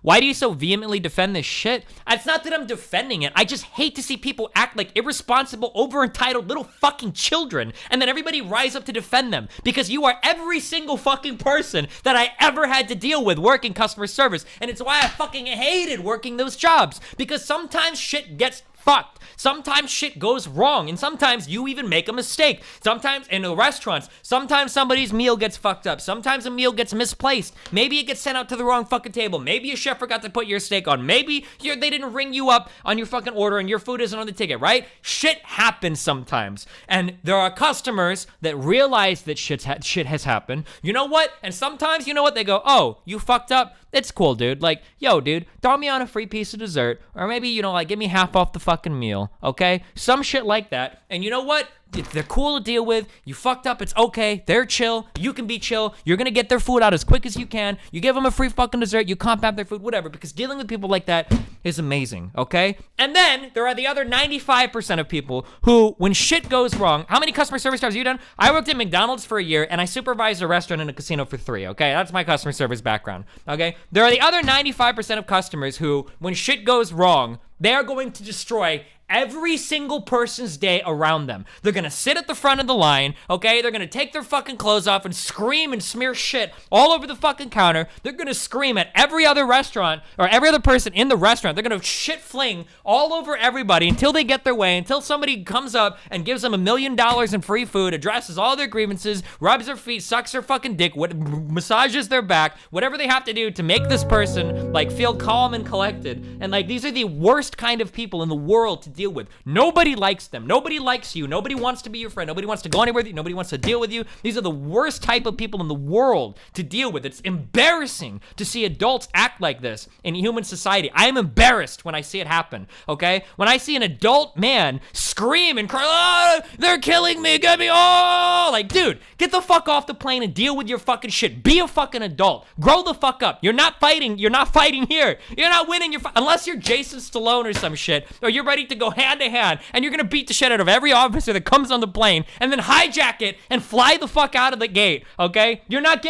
Why do you so vehemently defend this shit? It's not that I'm defending it. I just hate to see people act like irresponsible, over-entitled little fucking children, and then everybody rise up to defend them, because you are every single fucking person that I ever had to deal with working customer service, and it's why I fucking hated working those jobs, because sometimes shit gets fucked. Sometimes shit goes wrong, and sometimes you even make a mistake. Sometimes in the restaurants, sometimes somebody's meal gets fucked up. Sometimes a meal gets misplaced. Maybe it gets sent out to the wrong fucking table. Maybe a chef forgot to put your steak on. Maybe they didn't ring you up on your fucking order and your food isn't on the ticket, right? Shit happens sometimes. And there are customers that realize that shit has happened. You know what? And sometimes, you know what? They go, oh, you fucked up? It's cool, dude. Like, yo, dude, throw me on a free piece of dessert. Or maybe, you know, like, give me half off the fucking meal, okay? Some shit like that. And you know what? They're cool to deal with. You fucked up, it's okay. They're chill. You can be chill. You're gonna get their food out as quick as you can. You give them a free fucking dessert. You compound their food, whatever. Because dealing with people like that is amazing, okay? And then there are the other 95% of people who, when shit goes wrong, how many customer service jobs have you done? I worked at McDonald's for a year and I supervised a restaurant and a casino for 3, okay? That's my customer service background, okay? There are the other 95% of customers who, when shit goes wrong, they are going to destroy every single person's day around them. They're gonna sit at the front of the line, okay? They're gonna take their fucking clothes off and scream and smear shit all over the fucking counter. They're gonna scream at every other restaurant or every other person in the restaurant. They're gonna shit fling all over everybody until they get their way, until somebody comes up and gives them $1 million in free food, addresses all their grievances, rubs their feet, sucks their fucking dick, massages their back, whatever they have to do to make this person like feel calm and collected. And like, these are the worst kind of people in the world to deal with. Nobody likes them. Nobody likes you. Nobody wants to be your friend. Nobody wants to go anywhere with you. Nobody wants to deal with you. These are the worst type of people in the world to deal with. It's embarrassing to see adults act like this in human society. I am embarrassed when I see it happen, okay? When I see an adult man scream and cry, oh, they're killing me, get me, oh! Like, dude, get the fuck off the plane and deal with your fucking shit. Be a fucking adult. Grow the fuck up. You're not fighting. You're not fighting here. You're not winning. Unless you're Jason Stallone or some shit, or you're ready to go hand to hand, and you're gonna beat the shit out of every officer that comes on the plane, and then hijack it and fly the fuck out of the gate, okay? You're not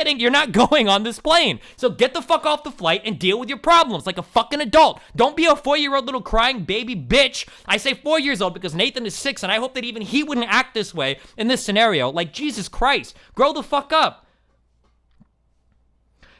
going on this plane. So get the fuck off the flight and deal with your problems like a fucking adult. Don't be a 4-year-old little crying baby bitch. I say 4 years old because Nathan is 6, and I hope that even he wouldn't act this way in this scenario. Like, Jesus Christ, grow the fuck up.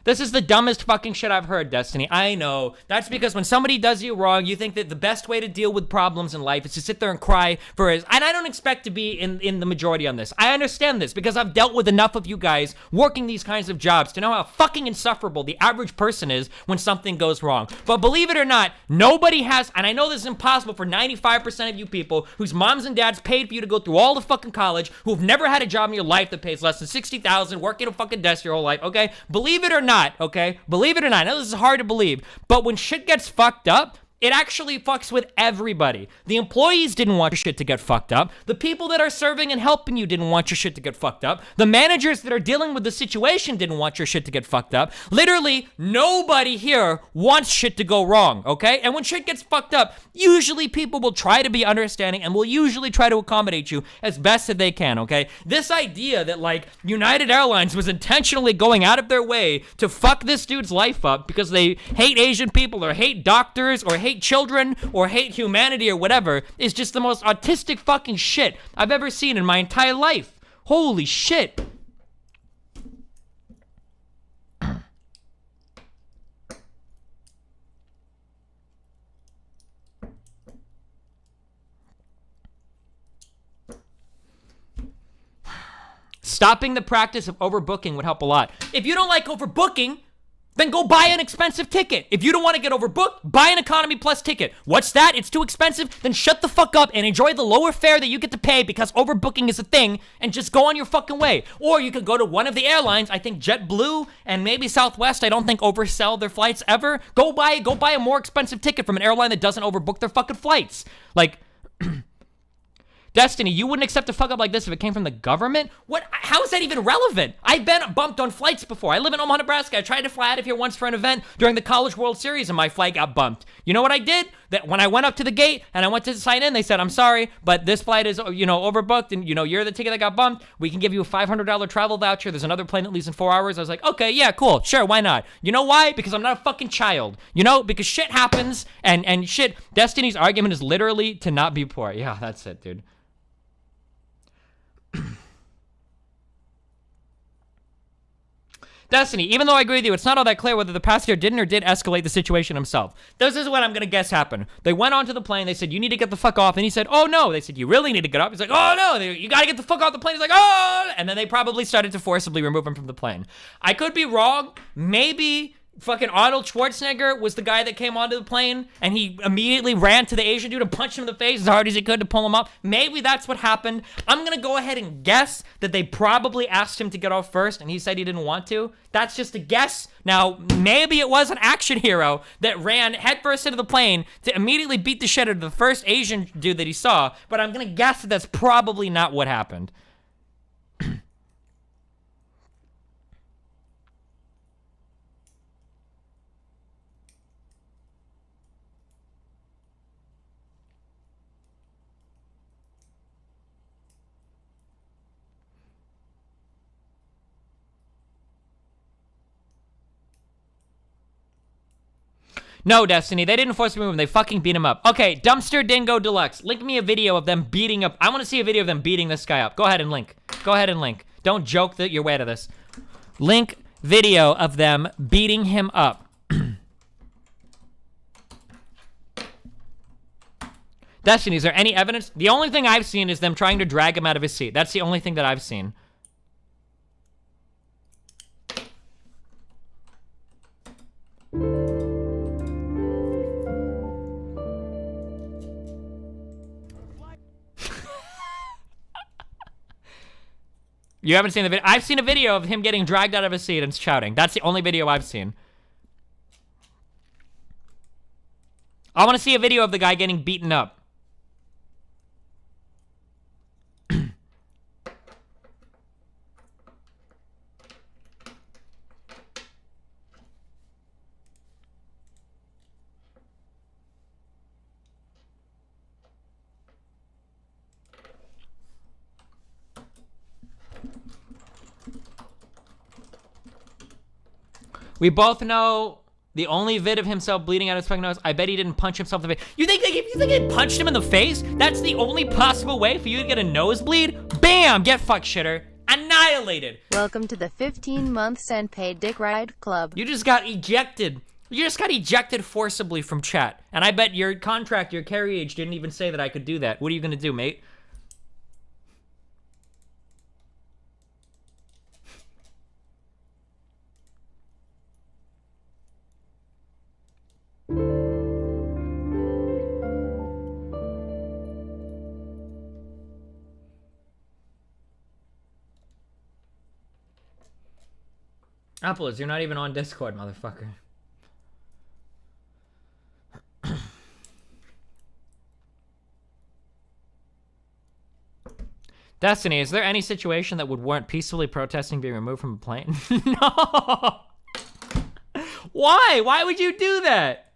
This is the dumbest fucking shit I've heard, Destiny. I know. That's because when somebody does you wrong, you think that the best way to deal with problems in life is to sit there and cry for his... And I don't expect to be in the majority on this. I understand this because I've dealt with enough of you guys working these kinds of jobs to know how fucking insufferable the average person is when something goes wrong. But believe it or not, nobody has... And I know this is impossible for 95% of you people whose moms and dads paid for you to go through all the fucking college, who've never had a job in your life that pays less than $60,000, working a fucking desk your whole life, okay? Believe it or not, okay? Believe it or not. I know this is hard to believe, but when shit gets fucked up, it actually fucks with everybody. The employees didn't want your shit to get fucked up. The people that are serving and helping you didn't want your shit to get fucked up. The managers that are dealing with the situation didn't want your shit to get fucked up. Literally, nobody here wants shit to go wrong, okay? And when shit gets fucked up, usually people will try to be understanding and will usually try to accommodate you as best that they can, okay? This idea that, like, United Airlines was intentionally going out of their way to fuck this dude's life up because they hate Asian people or hate doctors or hate children or hate humanity or whatever is just the most autistic fucking shit I've ever seen in my entire life. Holy shit. Stopping the practice of overbooking would help a lot. If you don't like overbooking, then go buy an expensive ticket. If you don't want to get overbooked, buy an economy plus ticket. What's that? It's too expensive? Then shut the fuck up and enjoy the lower fare that you get to pay because overbooking is a thing and just go on your fucking way. Or you could go to one of the airlines. I think JetBlue and maybe Southwest, I don't think oversell their flights ever. Go buy a more expensive ticket from an airline that doesn't overbook their fucking flights. Like... Destiny, you wouldn't accept a fuck up like this if it came from the government? What? How is that even relevant? I've been bumped on flights before. I live in Omaha, Nebraska. I tried to fly out of here once for an event during the College World Series and my flight got bumped. You know what I did? That when I went up to the gate and I went to sign in, they said, I'm sorry, but this flight is, overbooked and, you're the ticket that got bumped. We can give you a $500 travel voucher. There's another plane that leaves in 4 hours. I was like, okay, yeah, cool. Sure, why not? You know why? Because I'm not a fucking child. Because shit happens and shit. Destiny's argument is literally to not be poor. Yeah, that's it, dude. Destiny, even though I agree with you, it's not all that clear whether the passenger didn't or did escalate the situation himself. This is what I'm gonna guess happened. They went onto the plane, they said, you need to get the fuck off, and he said, oh no. They said, you really need to get up? He's like, oh no, you gotta get the fuck off the plane. He's like, oh, and then they probably started to forcibly remove him from the plane. I could be wrong. Maybe fucking Arnold Schwarzenegger was the guy that came onto the plane and he immediately ran to the Asian dude and punched him in the face as hard as he could to pull him up. Maybe that's what happened. I'm gonna go ahead and guess that they probably asked him to get off first and he said he didn't want to. That's just a guess. Now, maybe it was an action hero that ran headfirst into the plane to immediately beat the shit out of the first Asian dude that he saw, but I'm gonna guess that that's probably not what happened. No, Destiny, they didn't force him to move him. They fucking beat him up. Okay, Dumpster Dingo Deluxe. Link me a video of them beating up. I want to see a video of them beating this guy up. Go ahead and link. Go ahead and link. Don't joke that your way to this. Link video of them beating him up. Destiny, is there any evidence? The only thing I've seen is them trying to drag him out of his seat. That's the only thing that I've seen. You haven't seen the video? I've seen a video of him getting dragged out of his seat and shouting. That's the only video I've seen. I want to see a video of the guy getting beaten up. We both know the only vid of himself bleeding out his fucking nose. I bet he didn't punch himself in the face. You think they punched him in the face? That's the only possible way for you to get a nosebleed? Bam! Get fuck shitter. Annihilated. Welcome to the 15 months and paid dick ride club. You just got ejected. You just got ejected forcibly from chat. And I bet your contract, your carry age didn't even say that I could do that. What are you gonna do, mate? Apples, you're not even on Discord, motherfucker. Destiny, is there any situation that would warrant peacefully protesting being removed from a plane? No! Why? Why would you do that?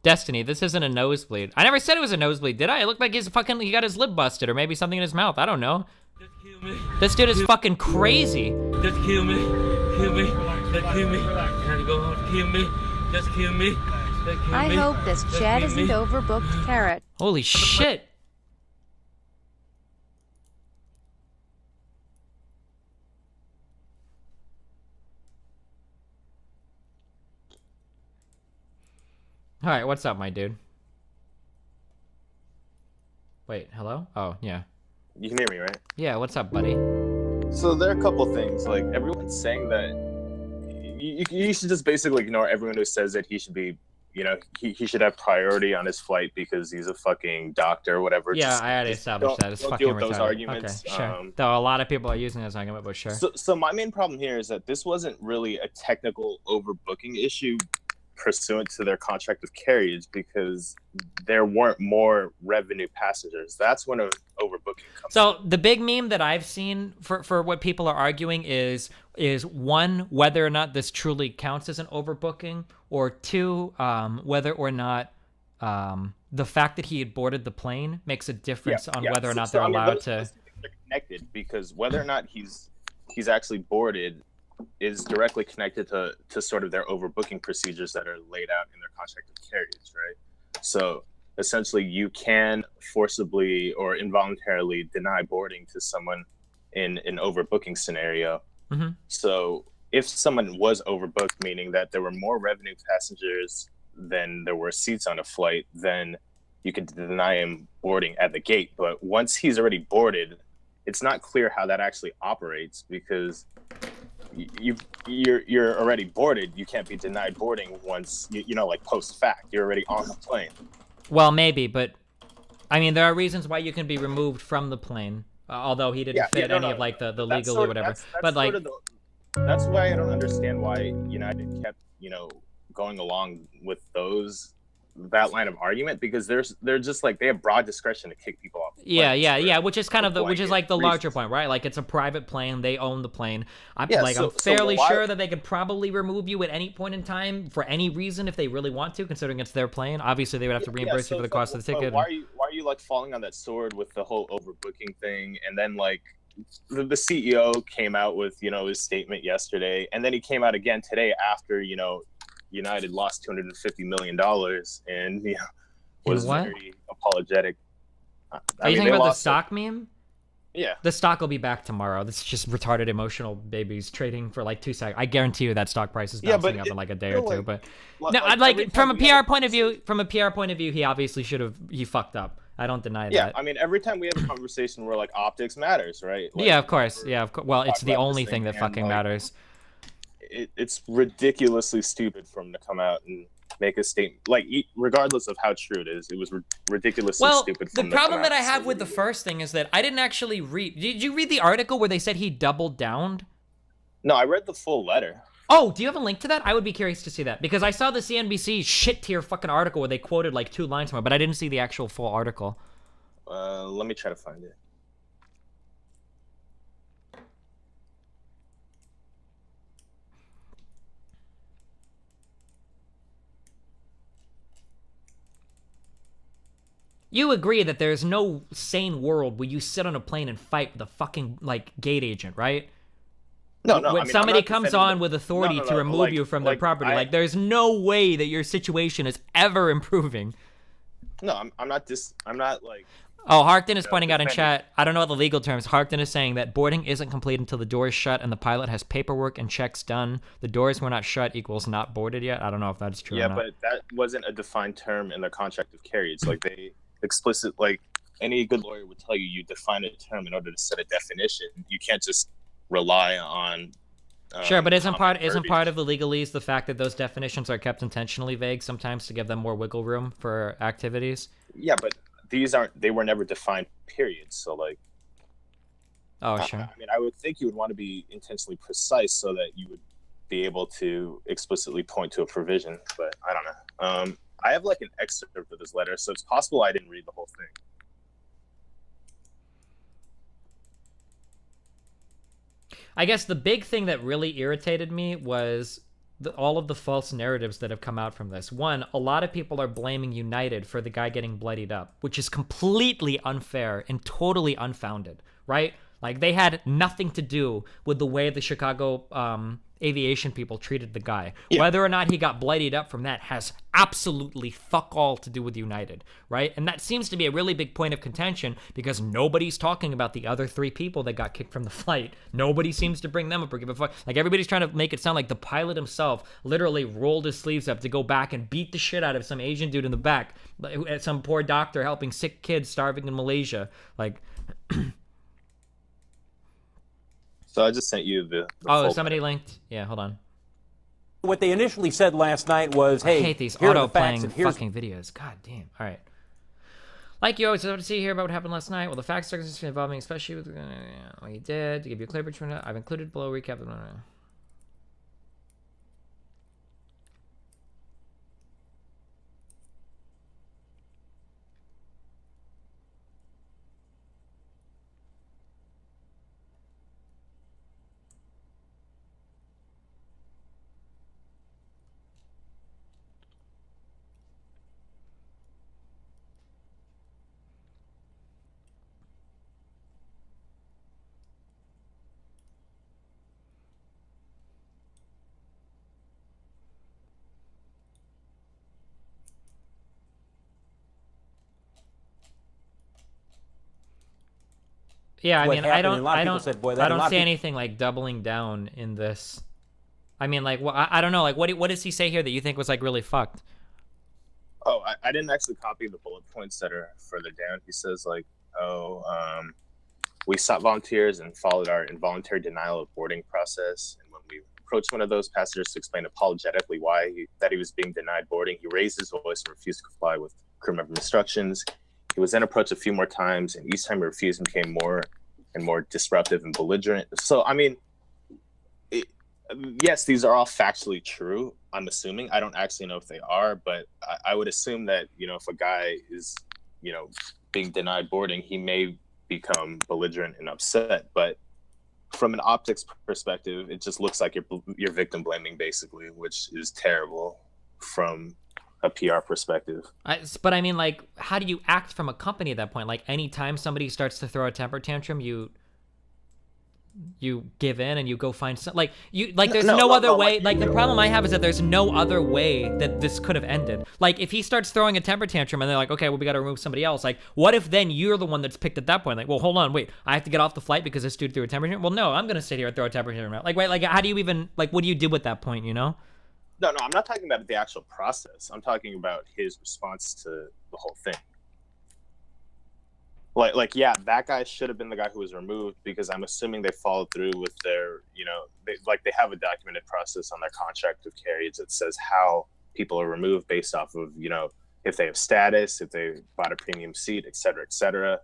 Destiny, this isn't a nosebleed. I never said it was a nosebleed, did I? It looked like he got his lip busted or maybe something in his mouth. I don't know. Just kill me. This dude is fucking crazy. Just kill me. Kill me. Just kill me. Can you go home? Kill me. Just kill me. Just kill I me. hope this Just chat kill isn't me. overbooked, Carrot. Holy shit. All right, what's up, my dude? Wait, hello? Oh, yeah. You can hear me, right? Yeah, what's up, buddy? So there are a couple things. Like, everyone's saying that you should just basically ignore everyone who says that he should be, you know, he should have priority on his flight because he's a fucking doctor or whatever. Yeah, Just- I already just established that. It's don't fucking deal with those retarded. arguments. Okay, sure. Though a lot of people are using this argument, but sure. So my main problem here is that this wasn't really a technical overbooking issue pursuant to their contract with carriers because there weren't more revenue passengers. That's when an overbooking comes. So the big meme that I've seen for what people are arguing is one, whether or not this truly counts as an overbooking, or two, whether or not the fact that he had boarded the plane makes a difference on whether or not they're allowed to. Those things are connected because whether or not he's actually boarded is directly connected to sort of their overbooking procedures that are laid out in their contract with carriers, right? So essentially you can forcibly or involuntarily deny boarding to someone in an overbooking scenario. Mm-hmm. So if someone was overbooked, meaning that there were more revenue passengers than there were seats on a flight, then you could deny him boarding at the gate. But once he's already boarded, it's not clear how that actually operates because you're already boarded. You can't be denied boarding once you know, like post fact. You're already on the plane. Well, maybe, but I mean, there are reasons why you can be removed from the plane, although he didn't fit any of like the legal or whatever. But like, that's why I don't understand why United kept, going along with that line of argument, because they're just like, they have broad discretion to kick people off. Yeah, which is kind of which is like the larger reasons. point, right? Like, it's a private plane, they own the plane. I'm So fairly why- sure that they could probably remove you at any point in time for any reason if they really want to, considering it's their plane. Obviously, they would have to reimburse you for the cost of the ticket. Why are you like falling on that sword with the whole overbooking thing? And then like the CEO came out with his statement yesterday, and then he came out again today after United lost $250 million and was very apologetic. Are you talking about the stock meme? Yeah. The stock will be back tomorrow. This is just retarded emotional babies trading for like 2 seconds. I guarantee you that stock price is bouncing up in like a day or two. But no, like from a PR point of view, he obviously he fucked up. I don't deny that. Yeah, I mean, every time we have a conversation where like optics matters, right? Like, yeah, of course. Well, it's the only thing that fucking matters. It's ridiculously stupid for him to come out and make a statement, like, regardless of how true it is. It was ridiculously stupid for him to come out. The problem that I have with the first thing is that I didn't actually read. Did you read the article where they said he doubled down? No, I read the full letter. Oh, do you have a link to that? I would be curious to see that, because I saw the CNBC shit tier fucking article where they quoted like 2 lines from it, but I didn't see the actual full article. Let me try to find it. You agree that there's no sane world where you sit on a plane and fight with a fucking like gate agent, right? No. When somebody comes on with authority to remove you from their property, like there's no way that your situation is ever improving. No, I'm not like. Oh, Harkton is pointing out in chat, I don't know the legal terms. Harkton is saying that boarding isn't complete until the door is shut and the pilot has paperwork and checks done. The doors were not shut equals not boarded yet. I don't know if that's true or not. Yeah, but that wasn't a defined term in their contract of carriage. Like, they like any good lawyer would tell you, you define a term in order to set a definition. You can't just rely on. Sure, but isn't part of the legalese the fact that those definitions are kept intentionally vague sometimes to give them more wiggle room for activities? Yeah, but they were never defined periods. So like. Oh, sure. I mean, I would think you would want to be intentionally precise so that you would be able to explicitly point to a provision, but I don't know. I have like an excerpt of this letter, so it's possible I didn't read the whole thing. I guess the big thing that really irritated me was all of the false narratives that have come out from this. One, a lot of people are blaming United for the guy getting bloodied up, which is completely unfair and totally unfounded, right? Like, they had nothing to do with the way the Chicago aviation people treated the guy. Yeah. Whether or not he got bloodied up from that has absolutely fuck all to do with United, right? And that seems to be a really big point of contention because nobody's talking about the other 3 people that got kicked from the flight. Nobody seems to bring them up or give a fuck. Like, everybody's trying to make it sound like the pilot himself literally rolled his sleeves up to go back and beat the shit out of some Asian dude in the back, some poor doctor helping sick kids starving in Malaysia. Like... So I just sent you the somebody linked. Yeah, hold on. What they initially said last night was, hey, I hate these here are auto the facts playing fucking videos. God damn. All right. Like you always have to see here about what happened last night. Well, the facts are involving, especially with what he did to give you a clear picture. I've included below a recap of Yeah, I mean, I don't see anything like doubling down in this. I mean, like, I don't know, like, what does he say here that you think was like really fucked? Oh, I didn't actually copy the bullet points that are further down. He says like, We stopped volunteers and followed our involuntary denial of boarding process. And when we approached one of those passengers to explain apologetically that he was being denied boarding, he raised his voice and refused to comply with crew member instructions. He was then approached a few more times, and each time he refused, he became more and more disruptive and belligerent. So, I mean, yes, these are all factually true, I'm assuming. I don't actually know if they are, but I would assume that, if a guy is, being denied boarding, he may become belligerent and upset. But from an optics perspective, it just looks like you're victim blaming, basically, which is terrible from a PR perspective. But I mean, like, how do you act from a company at that point? Like, anytime somebody starts to throw a temper tantrum, you give in and you go find some, there's no other way. Like, the problem I have is that there's no other way that this could have ended. Like, if he starts throwing a temper tantrum and they're like, okay, well, we got to remove somebody else. Like, what if then you're the one that's picked at that point? Like, well, hold on, wait, I have to get off the flight because this dude threw a temper tantrum? Well, no, I'm going to sit here and throw a temper tantrum out. Like, wait, like, how do you even, like, what do you do at that point, No, I'm not talking about the actual process. I'm talking about his response to the whole thing. Yeah, that guy should have been the guy who was removed, because I'm assuming they followed through with their, they have a documented process on their contract with carriers that says how people are removed based off of, if they have status, if they bought a premium seat, et cetera, et cetera.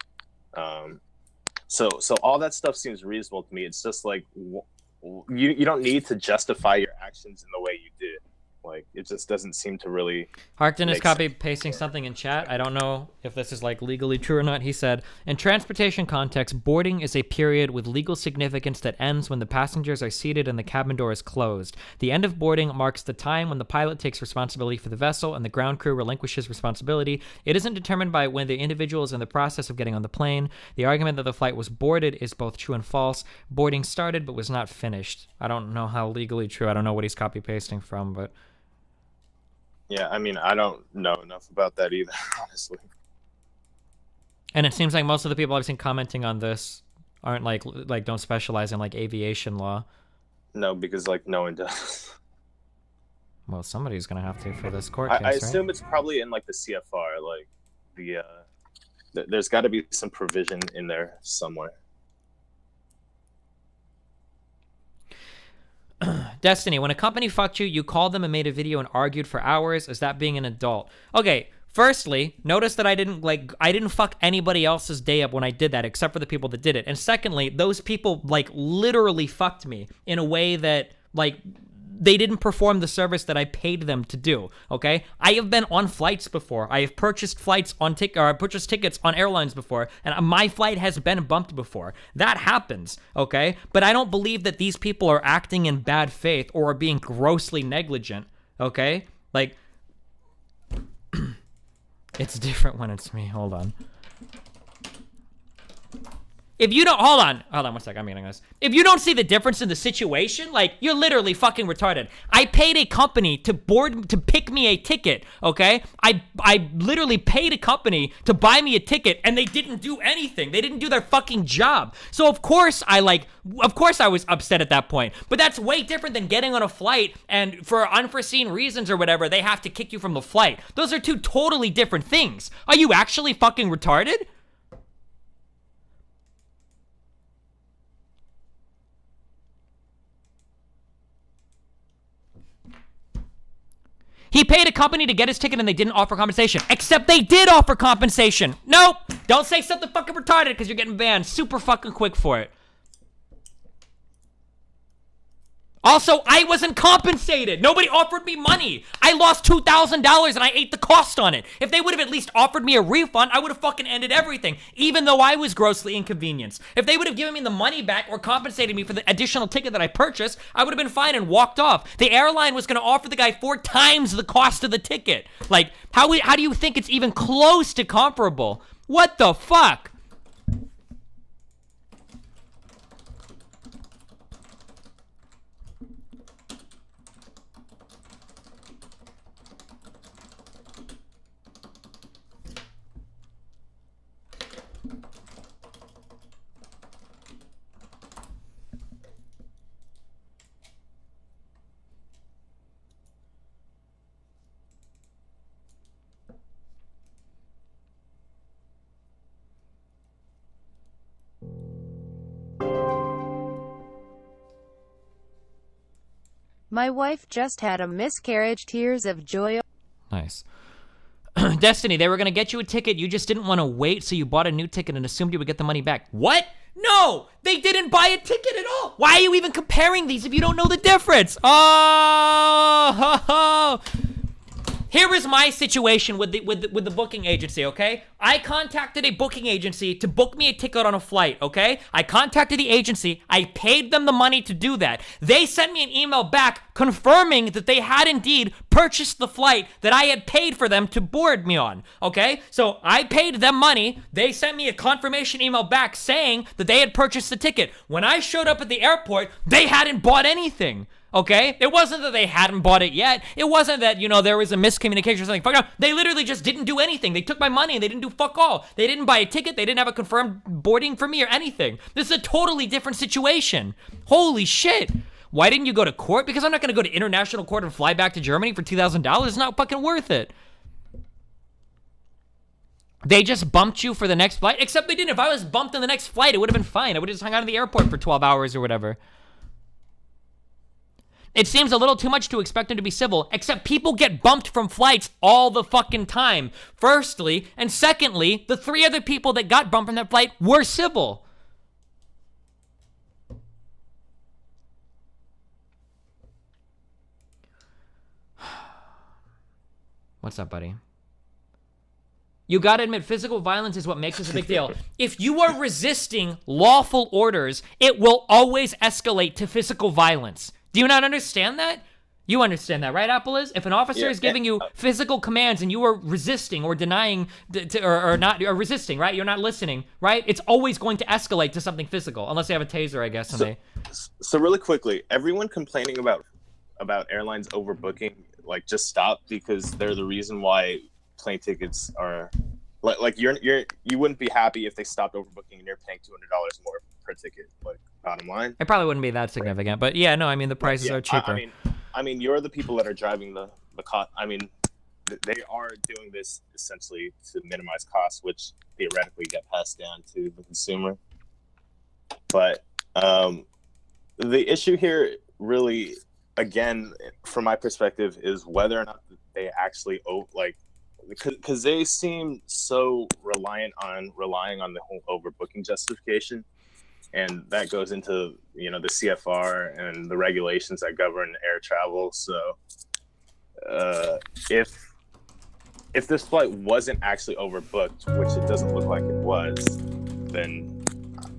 So all that stuff seems reasonable to me. It's just like, you don't need to justify your actions in the way you did. Like, it just doesn't seem to really. Harkton is copy pasting something in chat. I don't know if this is like legally true or not. He said, in transportation context, boarding is a period with legal significance that ends when the passengers are seated and the cabin door is closed. The end of boarding marks the time when the pilot takes responsibility for the vessel and the ground crew relinquishes responsibility. It isn't determined by when the individual is in the process of getting on the plane. The argument that the flight was boarded is both true and false. Boarding started but was not finished. I don't know how legally true. I don't know what he's copy pasting from, but. Yeah, I mean, I don't know enough about that either, honestly. And it seems like most of the people I've seen commenting on this aren't like don't specialize in like aviation law. No, because like no one does. Well, somebody's gonna have to for this court case, I assume right? it's probably in like the CFR, like there's got to be some provision in there somewhere. Destiny, when a company fucked you, you called them and made a video and argued for hours. Is that being an adult? Okay, firstly, notice that I didn't fuck anybody else's day up when I did that, except for the people that did it. And secondly, those people like literally fucked me in a way that like they didn't perform the service that I paid them to do, okay? I have been on flights before. I have purchased flights on purchased tickets on airlines before, and my flight has been bumped before. That happens, okay? But I don't believe that these people are acting in bad faith or are being grossly negligent, okay? Like, it's different when it's me. Hold on. If you don't, hold on one sec, I'm getting this. If you don't see the difference in the situation, like, you're literally fucking retarded. I paid a company to pick me a ticket, okay? I literally paid a company to buy me a ticket, and they didn't do anything. They didn't do their fucking job. So of course I was upset at that point. But that's way different than getting on a flight, and for unforeseen reasons or whatever, they have to kick you from the flight. Those are two totally different things. Are you actually fucking retarded? He paid a company to get his ticket and they didn't offer compensation. Except they did offer compensation. Nope. Don't say something fucking retarded because you're getting banned super fucking quick for it. Also, I wasn't compensated. Nobody offered me money. I lost $2,000 and I ate the cost on it. If they would have at least offered me a refund, I would have fucking ended everything, even though I was grossly inconvenienced. If they would have given me the money back or compensated me for the additional ticket that I purchased, I would have been fine and walked off. The airline was going to offer the guy 4 times the cost of the ticket. Like, how do you think it's even close to comparable? What the fuck? My wife just had a miscarriage. Tears of joy. Nice. Destiny, they were gonna get you a ticket. You just didn't want to wait, so you bought a new ticket and assumed you would get the money back. What? No, they didn't buy a ticket at all. Why are you even comparing these if you don't know the difference? Oh, here is my situation with the booking agency, okay? I contacted a booking agency to book me a ticket on a flight, okay? I contacted the agency. I paid them the money to do that. They sent me an email back confirming that they had indeed purchased the flight that I had paid for them to board me on, okay? So I paid them money. They sent me a confirmation email back saying that they had purchased the ticket. When I showed up at the airport, they hadn't bought anything. Okay? It wasn't that they hadn't bought it yet. It wasn't that, you know, there was a miscommunication or something. Fuck off. They literally just didn't do anything. They took my money and they didn't do fuck all. They didn't buy a ticket. They didn't have a confirmed boarding for me or anything. This is a totally different situation. Holy shit. Why didn't you go to court? Because I'm not going to go to international court and fly back to Germany for $2,000. It's not fucking worth it. They just bumped you for the next flight? Except they didn't. If I was bumped on the next flight, it would have been fine. I would have just hung out in the airport for 12 hours or whatever. It seems a little too much to expect him to be civil, except people get bumped from flights all the fucking time. Firstly, and secondly, the 3 other people that got bumped from that flight were civil. What's up, buddy? You gotta admit, physical violence is what makes this a big deal. If you are resisting lawful orders, it will always escalate to physical violence. Do you not understand that? You understand that, right, Apple is? If an officer is giving you physical commands and you are resisting or denying or resisting, right? You're not listening, right? It's always going to escalate to something physical, unless they have a taser, I guess. So really quickly, everyone complaining about airlines overbooking, like, just stop, because they're the reason why plane tickets are like you wouldn't be happy if they stopped overbooking and you're paying $200 more per ticket. Like, bottom line, it probably wouldn't be that significant, but yeah, no, I mean the prices are cheaper. I mean, you're the people that are driving the cost. I mean, they are doing this essentially to minimize costs, which theoretically get passed down to the consumer. But the issue here, really, again, from my perspective, is whether or not they actually because they seem so relying on the whole overbooking justification. And that goes into, you know, the CFR and the regulations that govern air travel. So if this flight wasn't actually overbooked, which it doesn't look like it was, then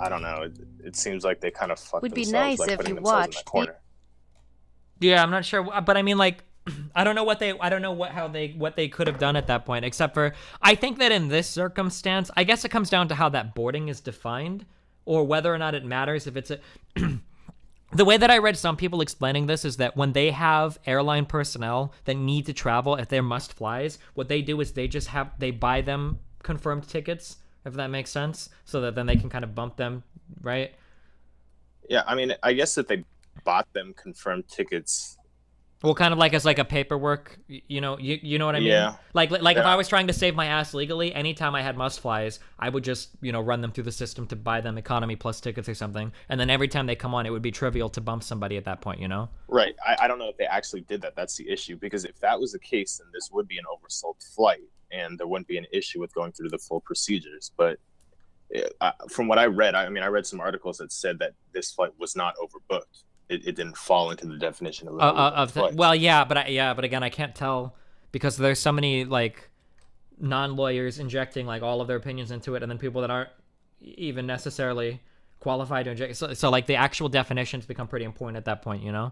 I don't know. It seems like they kind of fucked themselves by putting themselves in that corner. Yeah, I'm not sure, but I mean, like, I don't know what they could have done at that point, except for, I think that in this circumstance, I guess it comes down to how that boarding is defined, or whether or not it matters if it's a... The way that I read some people explaining this is that when they have airline personnel that need to travel, if they're must-flies, what they do is they buy them confirmed tickets, if that makes sense, so that then they can kind of bump them, right? Yeah, I mean, I guess if they bought them confirmed tickets... Well, kind of like as like a paperwork, you know what I mean? Yeah. Like if I was trying to save my ass legally, anytime I had must-flies, I would just, you know, run them through the system to buy them economy plus tickets or something. And then every time they come on, it would be trivial to bump somebody at that point, you know? Right. I don't know if they actually did that. That's the issue. Because if that was the case, then this would be an oversold flight. And there wouldn't be an issue with going through the full procedures. But from what I read, I read some articles that said that this flight was not overbooked. It didn't fall into the definition of well, yeah, but again, I can't tell because there's so many like non-lawyers injecting like all of their opinions into it, and then people that aren't even necessarily qualified to inject. So like the actual definitions become pretty important at that point, you know?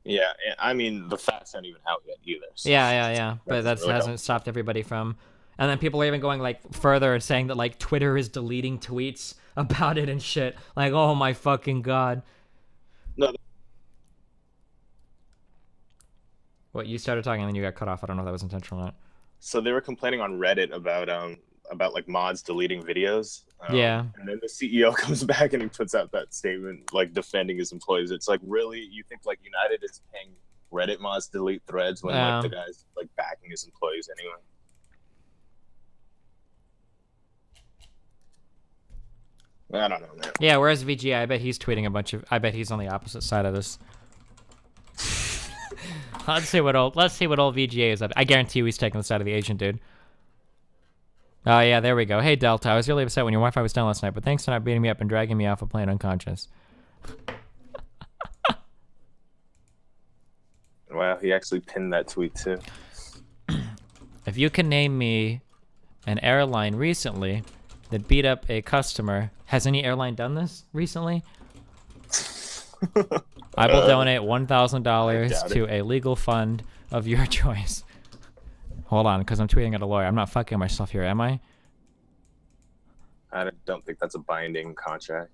Yeah, I mean the facts aren't even out yet either. So yeah. But that really hasn't stopped everybody from. And then people are even going like further and saying that like Twitter is deleting tweets about it and shit. Like, oh my fucking god. No. What, you started talking and then you got cut off. I don't know if that was intentional or not. So they were complaining on Reddit about like mods deleting videos. Yeah. And then the CEO comes back and he puts out that statement like defending his employees. It's like, really? You think like United is paying Reddit mods to delete threads when like the guy's like backing his employees anyway? I don't know, man. Yeah, whereas VG, I bet he's tweeting I bet he's on the opposite side of this. Let's see what old VGA is up. I guarantee you he's taking the side of the Asian dude. Oh yeah, there we go. Hey Delta, I was really upset when your Wi-Fi was down last night, but thanks for not beating me up and dragging me off a plane unconscious. Wow, he actually pinned that tweet too. If you can name me an airline recently that beat up a customer, has any airline done this recently? I will donate $1,000 to a legal fund of your choice. Hold on, because I'm tweeting at a lawyer. I'm not fucking myself here, am I? I don't think that's a binding contract.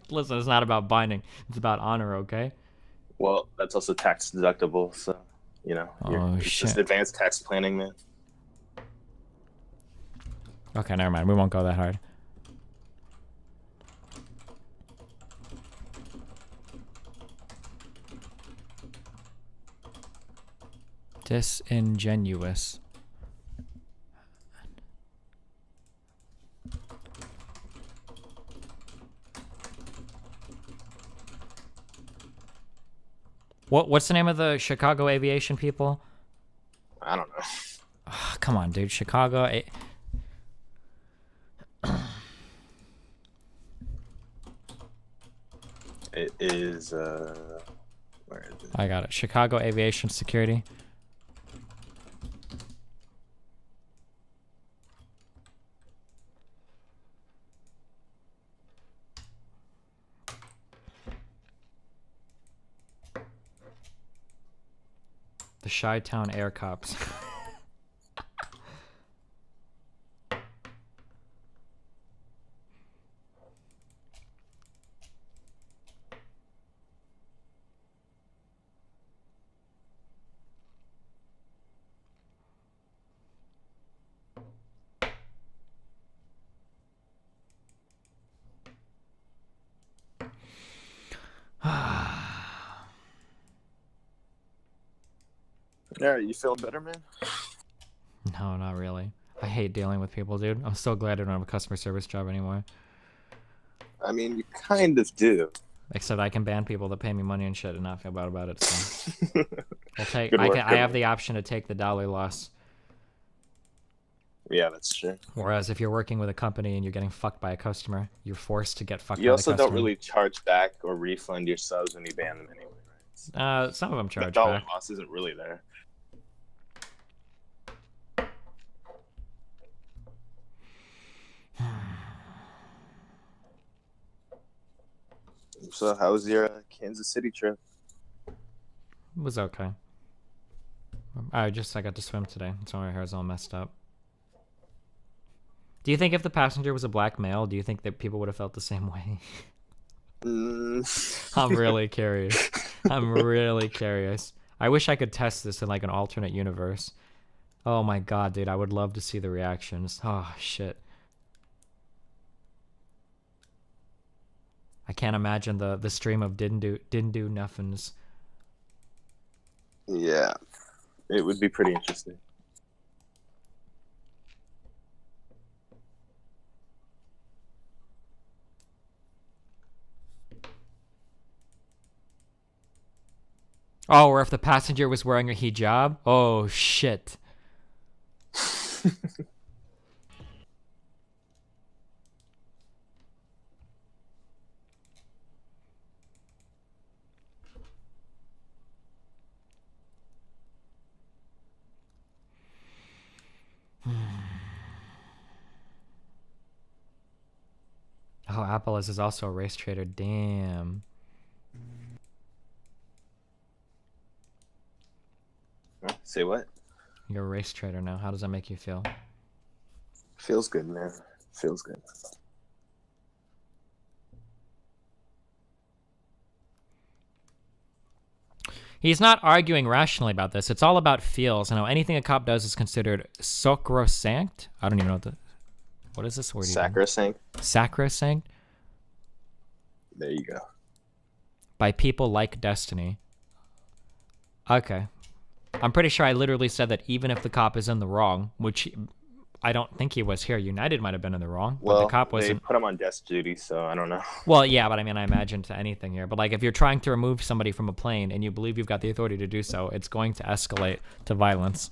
Listen, it's not about binding. It's about honor, okay? Well, that's also tax deductible, so, you know. It's just advanced tax planning, man. Okay, never mind. We won't go that hard. Disingenuous. What's the name of the Chicago aviation people? I don't know. Oh, come on, dude. Chicago. It is, where is it? I got it. Chicago Aviation Security. The Chi-Town Air Cops. Yeah, you feeling better, man? No, not really. I hate dealing with people, dude. I'm so glad I don't have a customer service job anymore. I mean, you kind of do. Except I can ban people that pay me money and shit and not feel bad about it. So I'll take. I have the option to take the dollar loss. Yeah, that's true. Whereas if you're working with a company and you're getting fucked by a customer, you're forced to get fucked by You the also customer. don't really charge back or refund your subs when you ban them anyway, right? Some of them charge the dollar back. loss isn't really there. So, how was your Kansas City trip? It was okay. I got to swim today. That's why my hair's all messed up. Do you think if the passenger was a black male, do you think that people would have felt the same way? I'm really curious. I'm really curious. I wish I could test this in like an alternate universe. Oh my god, dude, I would love to see the reactions. Oh shit. I can't imagine the stream of didn't do nothings. Yeah, it would be pretty interesting. Oh, or if the passenger was wearing a hijab? Oh shit. Oh, Apple is also a race trader. Damn. Say what? You're a race trader now. How does that make you feel? Feels good, man. Feels good. He's not arguing rationally about this. It's all about feels. You know, anything a cop does is considered sacrosanct. I don't even know what is this word? Sacrosanct. Sacrosanct. There you go. By people like Destiny. Okay. I'm pretty sure I literally said that even if the cop is in the wrong, which I don't think he was here. United might have been in the wrong, but Well, the cop they wasn't. put him on desk duty, so I don't know. Well, yeah, but I mean, I imagine to anything here. But like, if you're trying to remove somebody from a plane and you believe you've got the authority to do so, it's going to escalate to violence,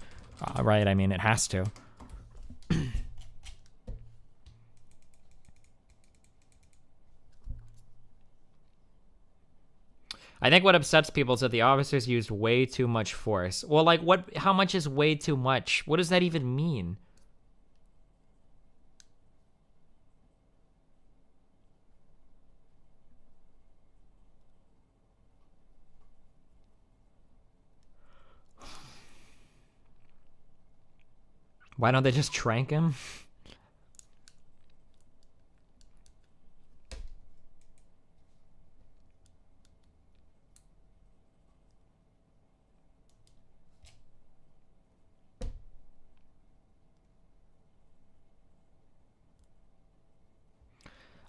right? I mean, it has to. I think what upsets people is that the officers used way too much force. Well, like, what? How much is way too much? What does that even mean? Why don't they just trank him?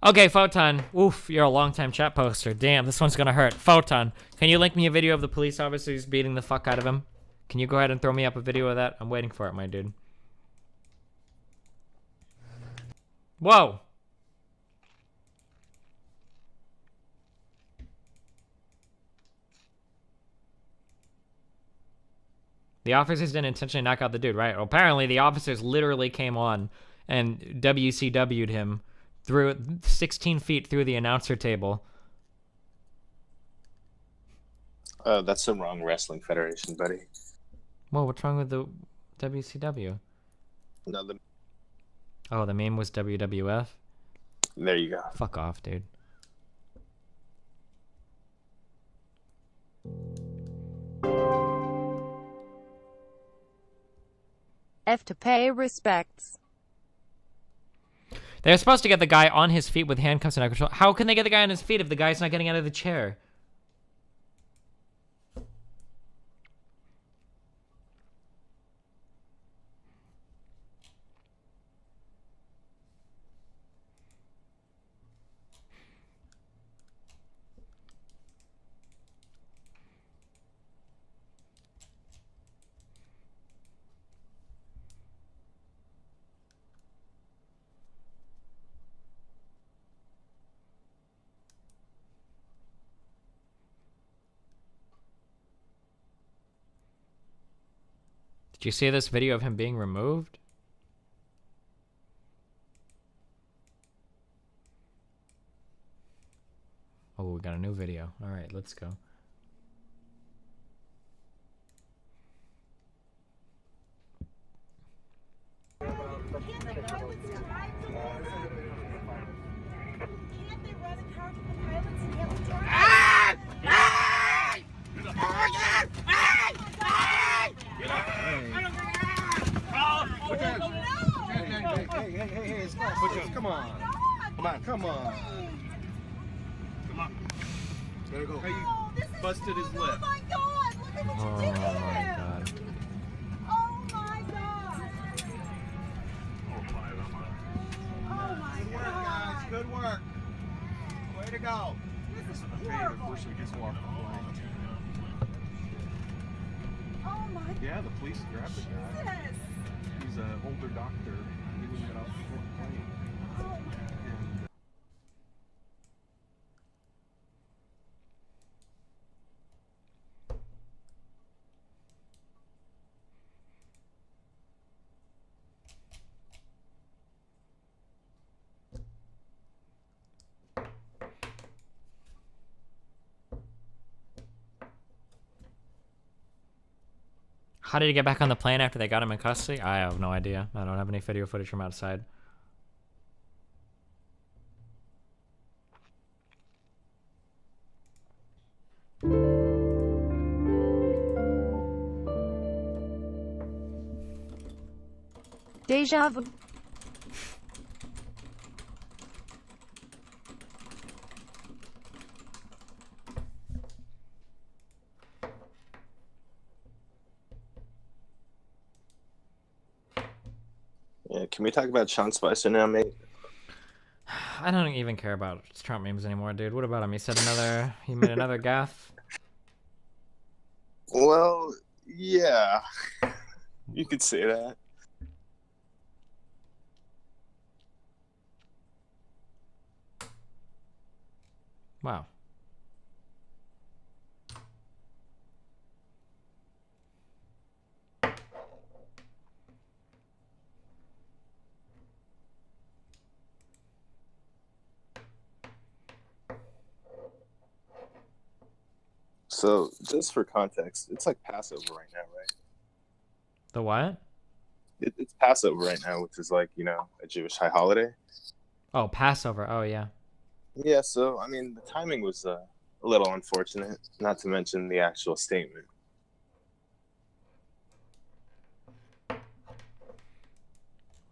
Okay, Photon. Oof, you're a long-time chat poster. Damn, this one's gonna hurt. Photon, can you link me a video of the police officers beating the fuck out of him? Can you go ahead and throw me up a video of that? I'm waiting for it, my dude. Whoa! The officers didn't intentionally knock out the dude, right? Well, apparently, the officers literally came on and WCW'd him through 16 feet through the announcer table. That's the wrong wrestling federation, buddy. Whoa, what's wrong with the WCW? No, Oh, the meme was WWF? there you go. Fuck off, dude. F to pay respects. They're supposed to get the guy on his feet with handcuffs and control. How can they get the guy on his feet if the guy's not getting out of the chair? Did you see this video of him being removed? Oh, we got a new video. All right, let's go. Come on. Come on. There you go. Hey, you busted his lip. Oh my God! Look at what you did to him! God. Oh my God! Oh my God! Guys, good work. Way to go. This is horrible. Wish we just walked the Oh my God! Yeah, the police grabbed the guy. Jesus. He's an older doctor. He wouldn't get off the plane. Oh my. And, How did he get back on the plane after they got him in custody? I have no idea. I don't have any video footage from outside. Deja vu. Yeah, can we talk about Sean Spicer now, mate? I don't even care about Trump memes anymore, dude. What about him? He made another gaffe. Well, yeah, you could say that. Wow. So, just for context, it's like Passover right now, right? The what? It's Passover right now, which is like, you know, a Jewish high holiday. Oh, Passover. Oh, yeah. Yeah, so, I mean, the timing was a little unfortunate, not to mention the actual statement. All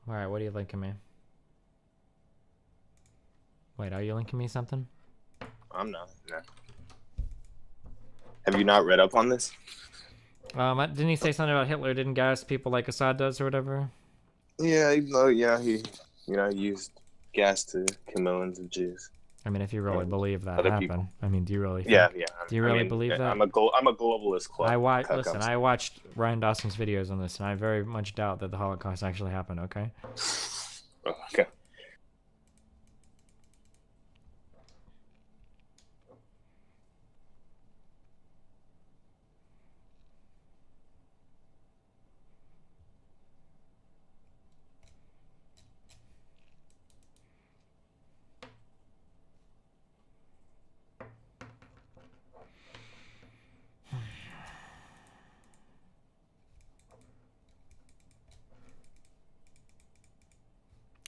right, what are you linking me? Wait, are you linking me something? I'm not. No. Have you not read up on this? Didn't he say something about Hitler didn't gas people like Assad does or whatever? Yeah, even though, yeah, he, you know, used gas to kill millions of Jews. I mean, if you really believe that Other happened, people. I mean, do you really? Yeah, think, yeah. Do you really believe that? I'm a globalist club. Listen, I watched Ryan Dawson's videos on this, and I very much doubt that the Holocaust actually happened. Okay. Okay.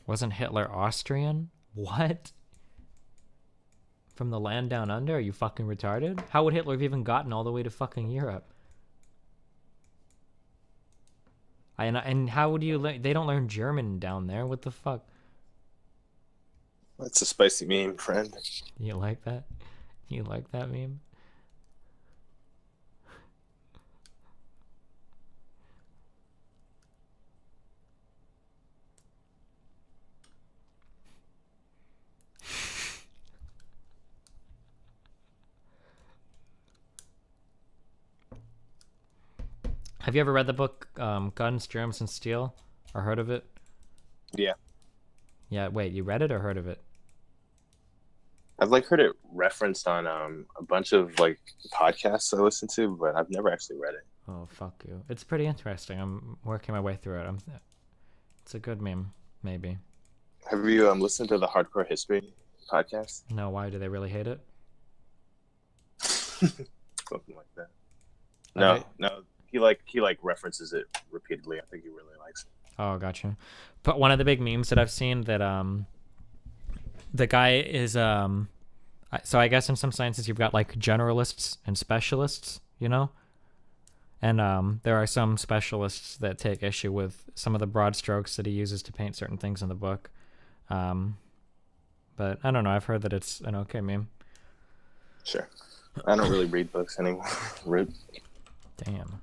Wasn't Hitler Austrian? What? From the land down under? Are you fucking retarded? How would Hitler have even gotten all the way to fucking Europe? And how would you learn? They don't learn German down there. What the fuck? That's a spicy meme, friend. You like that? You like that meme? Have you ever read the book Guns, Germs, and Steel? Or heard of it? Yeah. Yeah, wait, you read it or heard of it? I've like heard it referenced on a bunch of like podcasts I listen to, but I've never actually read it. Oh, fuck you. It's pretty interesting. I'm working my way through it. It's a good meme, maybe. Have you listened to the Hardcore History podcast? No, why? Do they really hate it? Something like that. No, no. He like references it repeatedly. I think he really likes it. Oh, gotcha. But one of the big memes that I've seen that the guy is so I guess in some sciences you've got like generalists and specialists, you know? And there are some specialists that take issue with some of the broad strokes that he uses to paint certain things in the book. But I don't know, I've heard that it's an okay meme. Sure. I don't really read books anymore. Rude. Damn.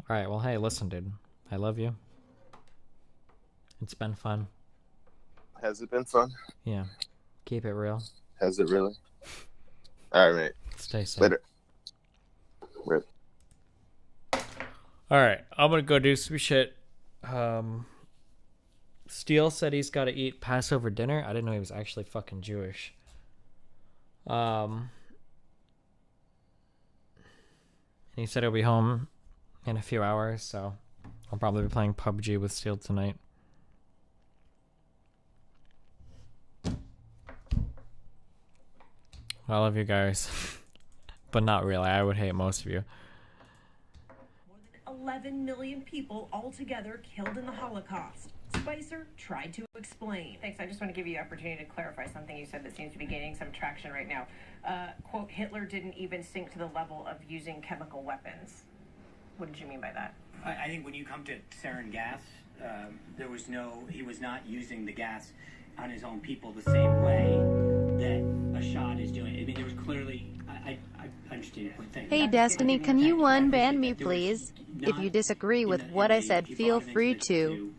All right, well, hey, listen, dude. I love you. It's been fun. Has it been fun? Yeah. Keep it real. Has it really? All right, mate. Stay safe. Later. Rip. All right, I'm gonna go do some shit. Steele said he's got to eat Passover dinner. I didn't know he was actually fucking Jewish. And he said he'll be home in a few hours, so I'll probably be playing PUBG with Steele tonight. I love you guys. But not really. I would hate most of you. 11 11 million people altogether killed in the Holocaust. Spicer tried to explain. Thanks. I just want to give you the opportunity to clarify something you said that seems to be gaining some traction right now. Quote, Hitler didn't even sink to the level of using chemical weapons. What did you mean by that? I think when you come to sarin gas, he was not using the gas on his own people the same way that Assad is doing. I mean, there was clearly, I understand your point. Thank you. Hey Destiny, can you unban me please? If you disagree with what I said, feel free to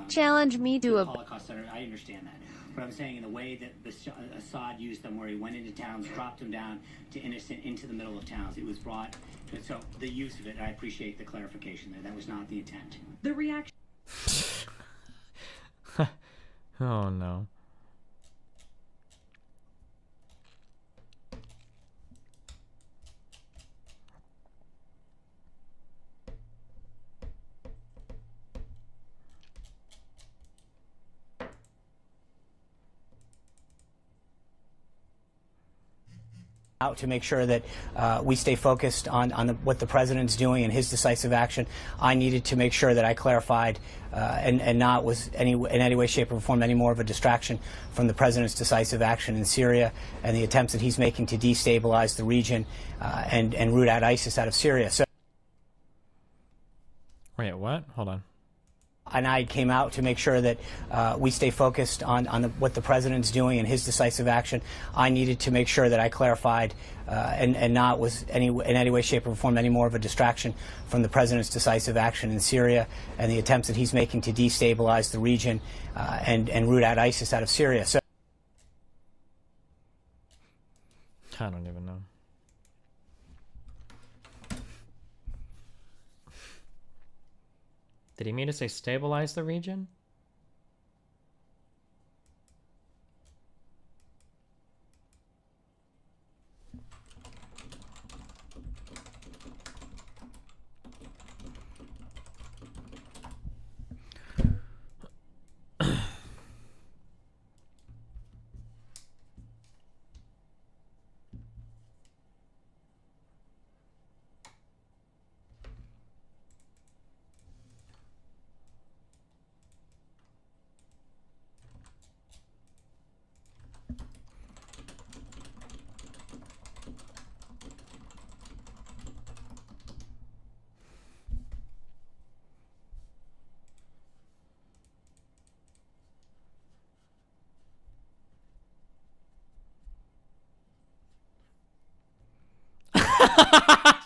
challenge me to a Holocaust Center. I understand that. But I'm saying in the way that Assad used them, where he went into towns, dropped them down to innocent, into the middle of towns, it was brought. So the use of it, I appreciate the clarification there. That was not the intent. The reaction. Oh no. Out to make sure that we stay focused on what the president's doing and his decisive action. I needed to make sure that I clarified and not was in any way, shape, or form any more of a distraction from the president's decisive action in Syria and the attempts that he's making to destabilize the region and root out ISIS out of Syria. So, wait, what? Hold on. and I came out to make sure that we stay focused on what the president's doing and his decisive action. I needed to make sure that I clarified and not was in any way, shape, or form any more of a distraction from the president's decisive action in Syria and the attempts that he's making to destabilize the region and root out ISIS out of Syria. So I don't even know. Did he mean to say stabilize the region?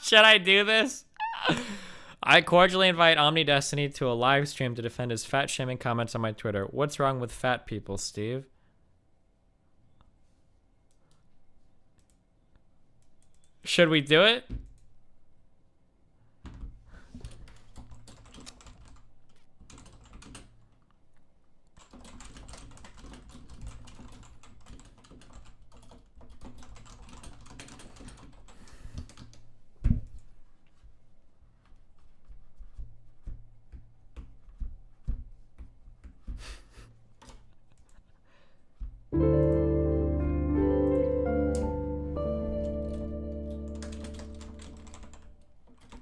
Should I do this? I cordially invite Omni Destiny to a live stream to defend his fat shaming comments on my Twitter. What's wrong with fat people, Steve? Should we do it?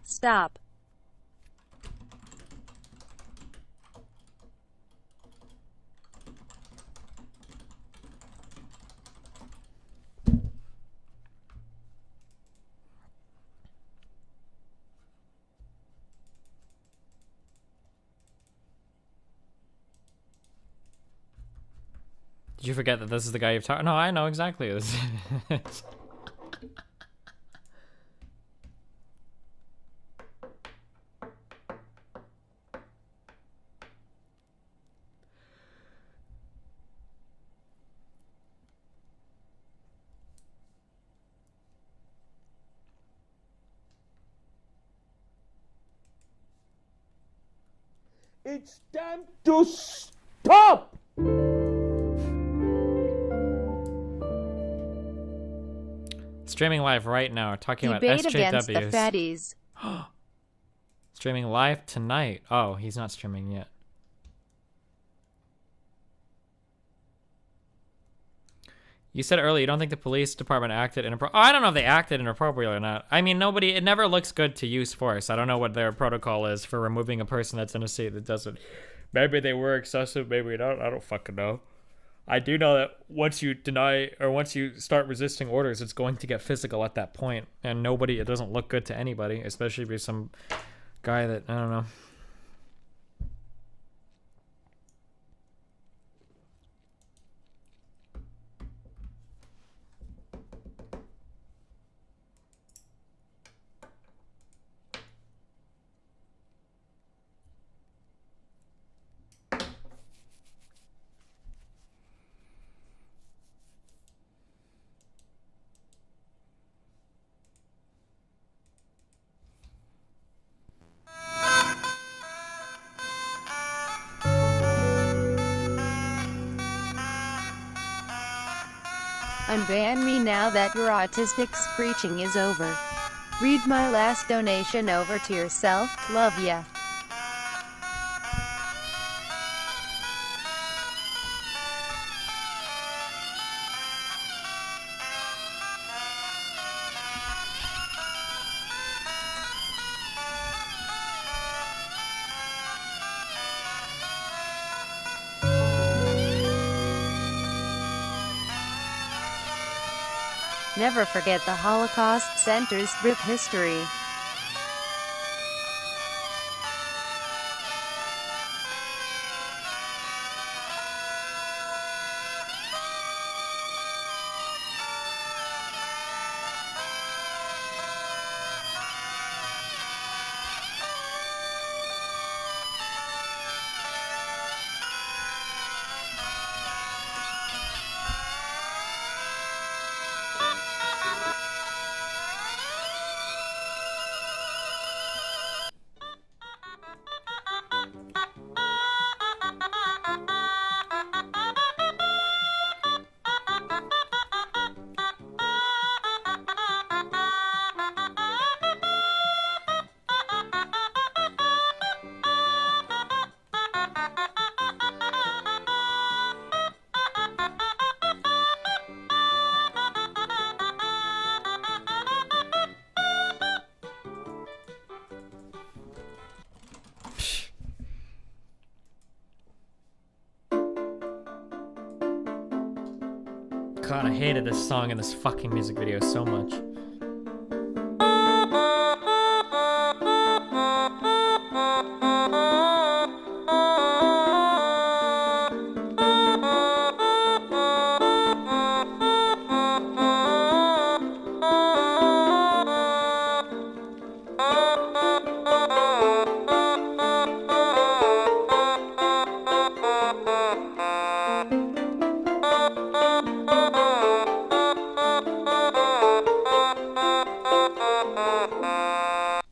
Stop. Did you forget that this is the guy you've talked? No, I know exactly who this is. It's time to stop! Streaming live right now, talking Debate about against the SJWs. fatties. Streaming live tonight. Oh, he's not streaming yet. You said earlier you don't think the police department acted inappropriate. I don't know if they acted inappropriately or not. I mean, it never looks good to use force. I don't know what their protocol is for removing a person that's in a seat that doesn't. Maybe they were excessive, maybe not. I don't fucking know. I do know that once you deny or once you start resisting orders, it's going to get physical at that point. And it doesn't look good to anybody, especially if you're some guy that, I don't know. Unban me now that your autistic screeching is over. Read my last donation over to yourself, love ya. Never forget the Holocaust Center's RIP history. God, I hated this song and this fucking music video so much.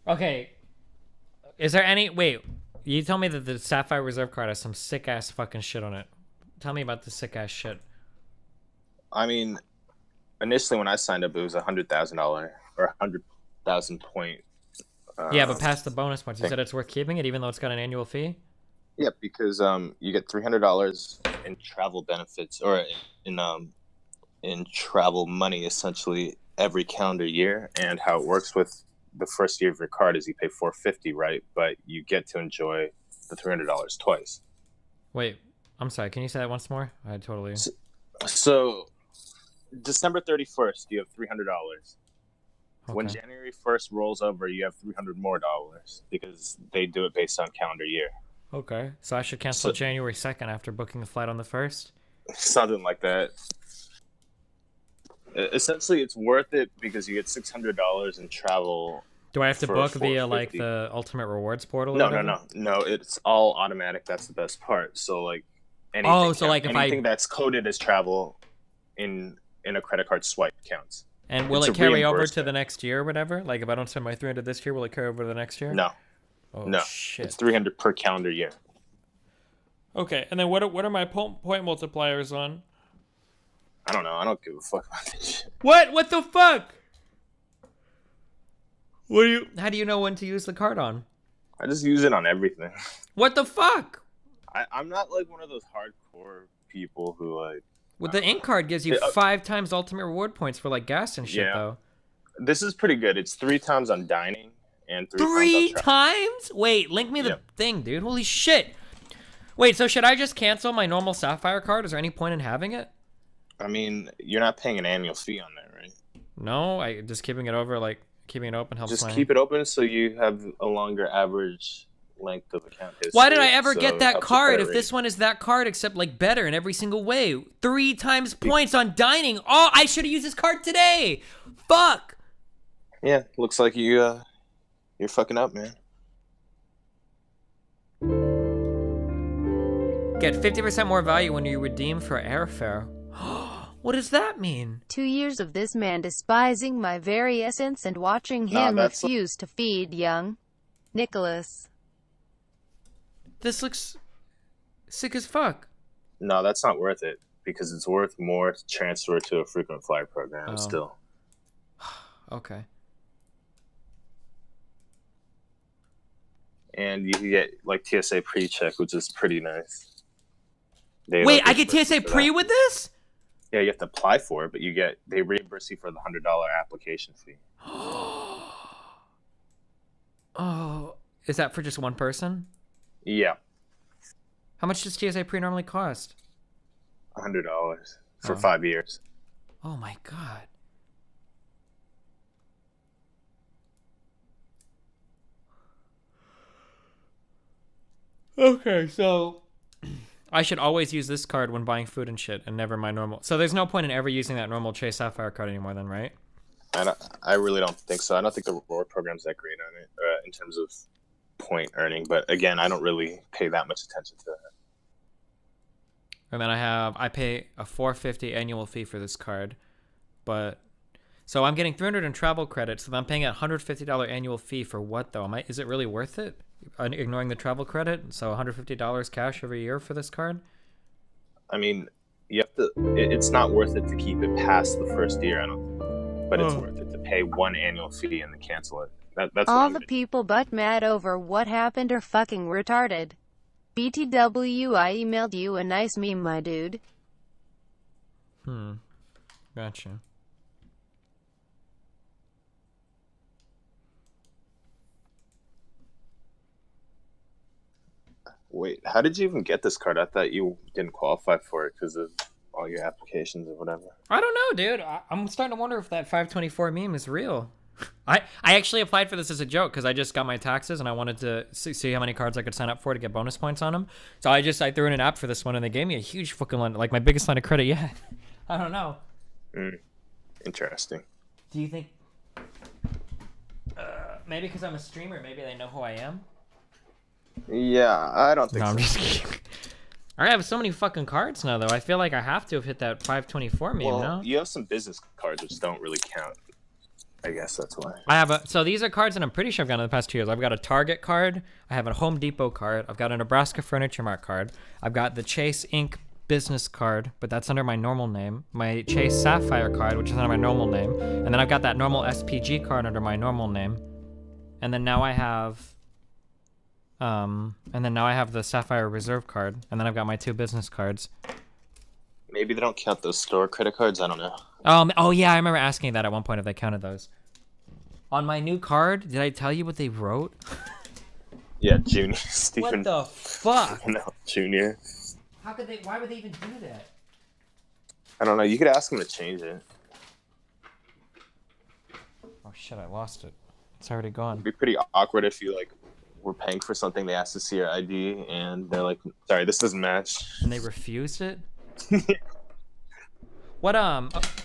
Okay, is there any, wait, you told me that the Sapphire Reserve card has some sick ass fucking shit on it. Tell me about the sick ass shit. I mean, initially when I signed up, it was $100,000 or 100,000 point. Yeah, but past the bonus points, you said it's worth keeping it even though it's got an annual fee? Yeah, because you get $300 in travel benefits or in travel money essentially every calendar year, and how it works with the first year of your card is you pay $450, right? But you get to enjoy the $300 twice. Wait, I'm sorry. Can you say that once more? I totally. So December 31st, you have $300. Okay. When January 1st rolls over, you have $300 more because they do it based on calendar year. Okay, so I should cancel January 2nd after booking a flight on the 1st? Something like that. Essentially, it's worth it because you get $600 in travel. Do I have to book via like the Ultimate Rewards portal? No. It's all automatic. That's the best part. So like, anything that's coded as travel in a credit card swipe counts. And will it carry over to the next year or whatever? Like if I don't spend my $300 this year, will it carry over to the next year? No. Oh, no. Shit. It's $300 per calendar year. Okay, and then what are my point multipliers on? I don't know. I don't give a fuck about this shit. What? What the fuck? How do you know when to use the card on? I just use it on everything. What the fuck? I'm not like one of those hardcore people who like. Well, the ink card gives you 5 times ultimate reward points for like gas and shit, Yeah. though. This is pretty good. It's 3 times on dining and 3 3 times on times? Wait, link me the thing, dude. Holy shit. Wait, so should I just cancel my normal Sapphire card? Is there any point in having it? I mean, you're not paying an annual fee on that, right? No, I just keeping it over, like keeping it open helps. Just keep it open so you have a longer average length of account history. Why did I ever so get it that helps your card credit if this rating. one is that card except like better in every single way? 3 times points on dining. Oh, I should have used this card today. Fuck. Yeah, looks like you're fucking up, man. Get 50% more value when you redeem for airfare. What does that mean? 2 years of this man despising my very essence and watching Nah, him that's- refuse to feed young Nicholas. This looks sick as fuck. No, that's not worth it because it's worth more to transfer to a frequent flyer program Oh. still. Okay. And you can get like TSA pre-check, which is pretty nice. They, Wait, like, I get reimburse TSA you for pre that. with this? Yeah, you have to apply for it, but they reimburse you for the $100 application fee. Oh, is that for just one person? Yeah, How much does TSA pre normally cost? $100 for Oh. 5 years. Oh my god. Okay, so I should always use this card when buying food and shit, and never my normal. So there's no point in ever using that normal Chase Sapphire card anymore, then, right? I really don't think so. I don't think the reward program's that great on it in terms of point earning. But again, I don't really pay that much attention to it. And then I pay a $450 annual fee for this card, but so I'm getting 300 in travel credits. So I'm paying a $150 annual fee for what though? Is it really worth it? Ignoring the travel credit, so $150 cash every year for this card. I mean, you have to. It's not worth it to keep it past the first year. I don't think, but it's worth it to pay one annual fee and then cancel it. That's what All I'm the gonna- people but mad over what happened are fucking retarded. BTW, I emailed you a nice meme, my dude. Gotcha. Wait, how did you even get this card? I thought you didn't qualify for it because of all your applications or whatever. I don't know, dude. I'm starting to wonder if that 524 meme is real. I actually applied for this as a joke because I just got my taxes and I wanted to see how many cards I could sign up for to get bonus points on them. So I threw in an app for this one and they gave me a huge fucking line, like my biggest line of credit yet. I don't know. Interesting. Do you think maybe because I'm a streamer, maybe they know who I am? Yeah, I don't think No, so. I'm just kidding. I have so many fucking cards now, though. I feel like I have to have hit that 524 meme, Well, no? you have some business cards which don't really count. I guess that's why. I have so these are cards that I'm pretty sure I've gotten in the past 2 years. I've got a Target card. I have a Home Depot card. I've got a Nebraska Furniture Mart card. I've got the Chase Inc. business card, but that's under my normal name. My Chase Sapphire card, which is under my normal name. And then I've got that normal SPG card under my normal name. And then now I have... the Sapphire Reserve card. And then I've got my 2 business cards. Maybe they don't count those store credit cards. I don't know. Oh yeah, I remember asking that at one point if they counted those. On my new card, did I tell you what they wrote? Yeah, Junior. Stephen. What the fuck? No, Junior. Why would they even do that? I don't know. You could ask him to change it. Oh shit, I lost it. It's already gone. It'd be pretty awkward if you were paying for something, they asked to see your ID, and they're like, "Sorry, this doesn't match." And they refused it? What,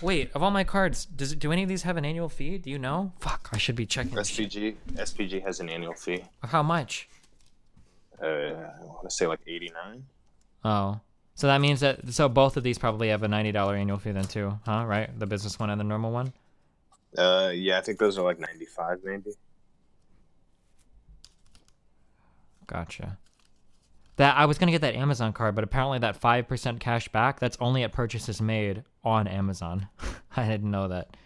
wait, of all my cards, do any of these have an annual fee? Do you know? Fuck, I should be checking. SPG has an annual fee. How much? I want to say like 89. Oh. So that means so both of these probably have a $90 annual fee then too, huh? Right? The business one and the normal one? Yeah, I think those are like 95 maybe. Gotcha. That I was gonna get that Amazon card, but apparently that 5% cash back, that's only at purchases made on Amazon. I didn't know that.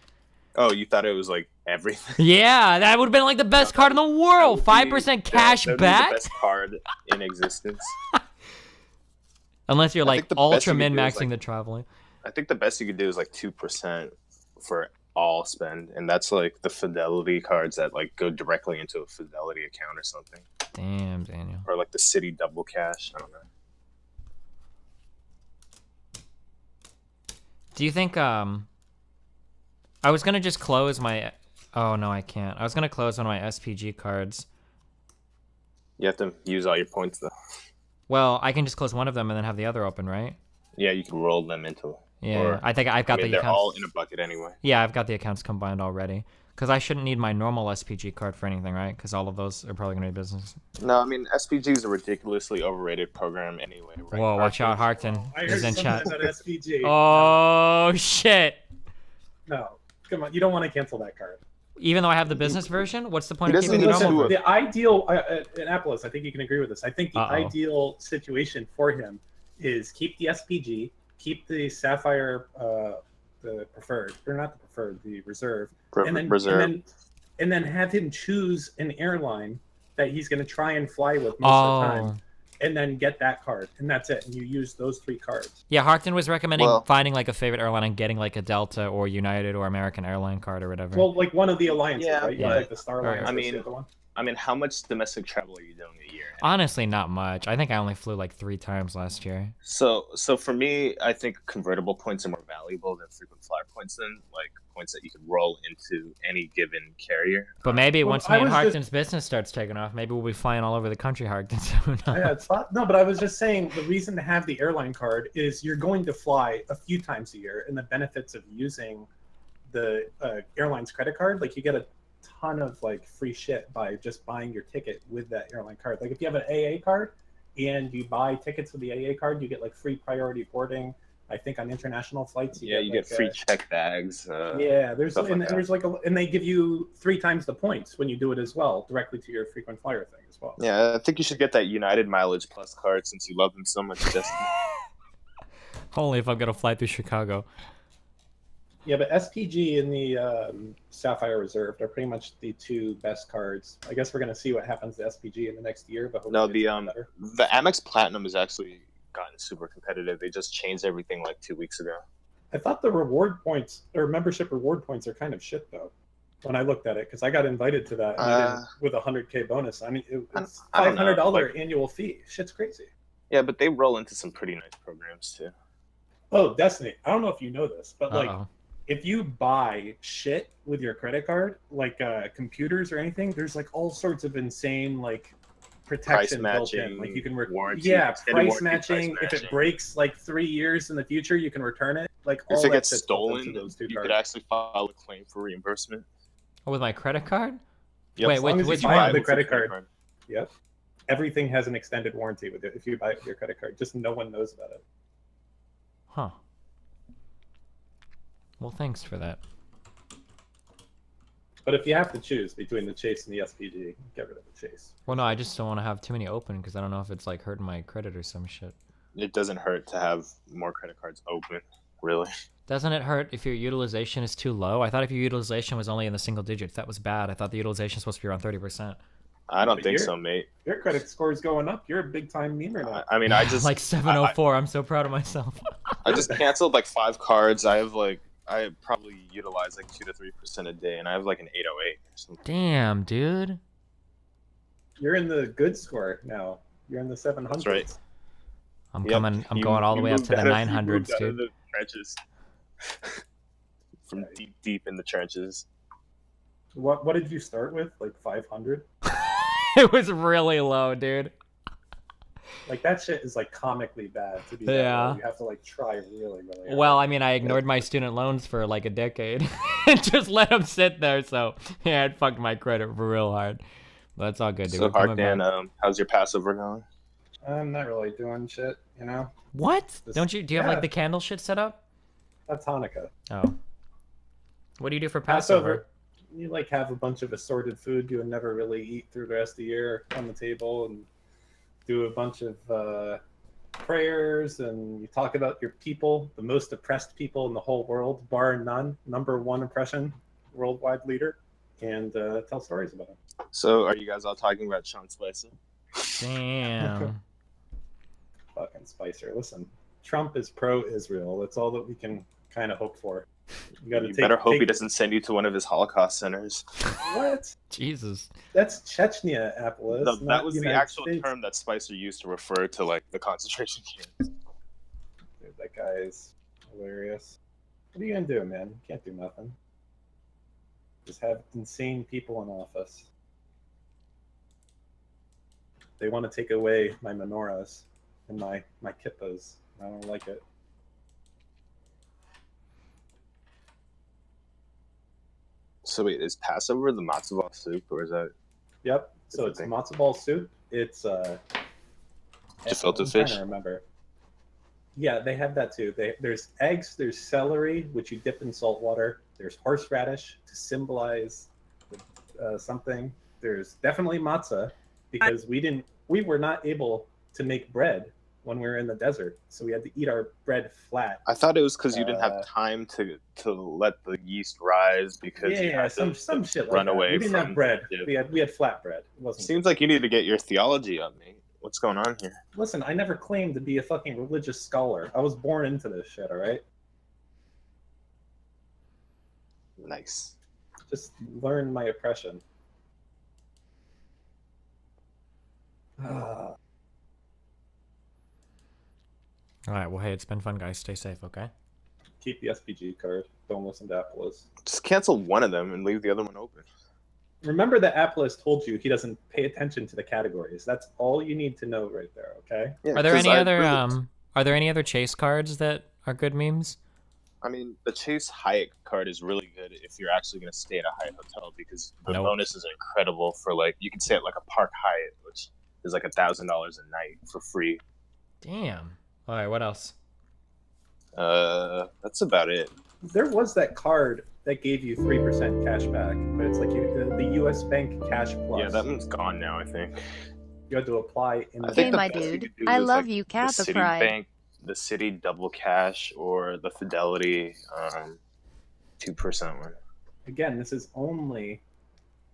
Oh, you thought it was like everything? Yeah, that would have been like the best card in the world. 5% cash that would be back. the best card in existence. Unless you're I like think the best ultra you could do is, min-maxing like- the traveling. I think the best you could do is like 2% for all spend, and that's like the Fidelity cards that like go directly into a Fidelity account or something. Damn, Daniel. Or like the City Double Cash. I don't know. Do you think I was gonna just close my oh no I can't. I was gonna close one of my SPG cards. You have to use all your points though. Well, I can just close one of them and then have the other open, right? Yeah, you can roll them into. Yeah, or, I think I've got the they're accounts. all in a bucket anyway. Yeah, I've got the accounts combined already. Because I shouldn't need my normal SPG card for anything, right? Because all of those are probably going to be business. No, I mean, SPG is a ridiculously overrated program anyway. Right? Whoa, watch out, Harton. I heard He's in chat. something about SPG. Oh, shit. No, come on. You don't want to cancel that card. Even though I have the business version? What's the point of keeping the Listen, normal? the ideal, Annapolis, I think you can agree with this. I think the ideal situation for him is keep the SPG, keep the Sapphire, the preferred, or not the preferred, the reserve, and then have him choose an airline that he's going to try and fly with most of the time, and then get that card, and that's it. And you use those 3 cards. Yeah, Harton was recommending finding like a favorite airline and getting like a Delta or United or American airline card or whatever. Well, like one of the alliances, right? Yeah. Like the Star Alliance. I mean, how much domestic travel are you doing a year? Honestly, not much. I think I only flew like 3 times last year. So for me, I think convertible points are more valuable than frequent flyer points, than like points that you can roll into any given carrier. But maybe once me and Harton's business starts taking off, maybe we'll be flying all over the country, Harton. So who knows? Yeah, it's not, no, but I was just saying the reason to have the airline card is you're going to fly a few times a year, and the benefits of using the airline's credit card, like you get a ton of like free shit by just buying your ticket with that airline card. Like if you have an AA card and you buy tickets with the AA card, you get like free priority boarding. I think on international flights, you get free check bags. There's and they give you 3 times the points when you do it as well, directly to your frequent flyer thing as well. Yeah, I think you should get that United Mileage Plus card since you love them so much. Only if I'm gonna fly through Chicago. Yeah, but SPG and the Sapphire Reserve are pretty much the 2 best cards. I guess we're going to see what happens to SPG in the next year. But no, the Amex Platinum has actually gotten super competitive. They just changed everything like 2 weeks ago. I thought the reward points or membership reward points are kind of shit though. When I looked at it, because I got invited to that with a 100K bonus. I mean, it's $500 annual fee. Shit's crazy. Yeah, but they roll into some pretty nice programs too. Oh, Destiny! I don't know if you know this, but like. If you buy shit with your credit card, like computers or anything, there's like all sorts of insane like protection built in. Like you can warranty, price matching. If it breaks like 3 years in the future, you can return it. Like all if it that gets stolen, you could actually file a claim for reimbursement. Oh, with my credit card? Yep. Wait, which you buy the credit card? Yep. Everything has an extended warranty with it if you buy it with your credit card. Just no one knows about it. Huh. Well, thanks for that. But if you have to choose between the Chase and the SPG, get rid of the Chase. Well, no, I just don't want to have too many open because I don't know if it's like hurting my credit or some shit. It doesn't hurt to have more credit cards open, really. Doesn't it hurt if your utilization is too low? I thought if your utilization was only in the single digits, that was bad. I thought the utilization was supposed to be around 30%. I don't think so, mate. Your credit score is going up. You're a big time memer now. I mean, I just like 704. I'm so proud of myself. I just canceled like 5 cards. I probably utilize like 2 to 3% a day, and I have like an 808 or something. Damn, dude. You're in the good score now. You're in the 700s. That's right. I'm going all the way up to the 900s, dude. The trenches. From deep in the trenches. What did you start with? Like 500? It was really low, dude. Like that shit is like comically bad to be that low. You have to like try really hard. Well, I mean, I ignored my student loans for like a decade and just let them sit there. So yeah, it fucked my credit real hard. But that's all good, dude. So Hartdan, how's your Passover going? I'm not really doing shit, you know. What? Do you have like the candle shit set up? That's Hanukkah. Oh. What do you do for Passover? You like have a bunch of assorted food you would never really eat through the rest of the year on the table, and do a bunch of prayers, and you talk about your people, the most oppressed people in the whole world, bar none, #1 oppression, worldwide leader, and tell stories about it. So are you guys all talking about Sean Spicer? Damn. Fucking Spicer. Listen, Trump is pro-Israel. That's all that we can kind of hope for. You better hope he doesn't send you to one of his Holocaust centers. What? Jesus. That's Chechnya, Apple's. No, not that was the United actual States. term that Spicer used to refer to like the concentration camps. Dude, that guy is hilarious. What are you gonna do, man? You can't do nothing. Just have insane people in office. They want to take away my menorahs and my kippas. I don't like it. So wait, is Passover the matzo ball soup, or is that? Yep. So it's matzo ball soup. It's gefilte I'm fish. trying to remember. Yeah, they have that too. There's eggs. There's celery, which you dip in salt water. There's horseradish to symbolize something. There's definitely matzah because we were not able to make bread when we were in the desert, so we had to eat our bread flat. I thought it was because you didn't have time to let the yeast rise because you had some to shit like run that. away. We didn't have bread. We had flat bread. It wasn't. Seems like you need to get your theology up, mate. What's going on here? Listen, I never claimed to be a fucking religious scholar. I was born into this shit. All right. Nice. Just learn my oppression. All right. Well, hey, it's been fun, guys. Stay safe, okay? Keep the SPG card. Don't listen to Apple's. Just cancel one of them and leave the other one open. Remember that Apple's told you he doesn't pay attention to the categories. That's all you need to know right there, okay? Yeah, Are there any other Chase cards that are good memes? I mean, the Chase Hyatt card is really good if you're actually going to stay at a Hyatt hotel because the bonuses are incredible for like you can stay at like a Park Hyatt, which is like $1,000 a night for free. Damn. All right. What else? That's about it. There was that card that gave you 3% cash back, but it's like the U.S. Bank Cash Plus. Yeah, that one's gone now, I think. You had to apply in the Hey, my dude. I love you, Kappa the Pride. Citibank, the Citi Double Cash, or the Fidelity 2% one. Again, this is only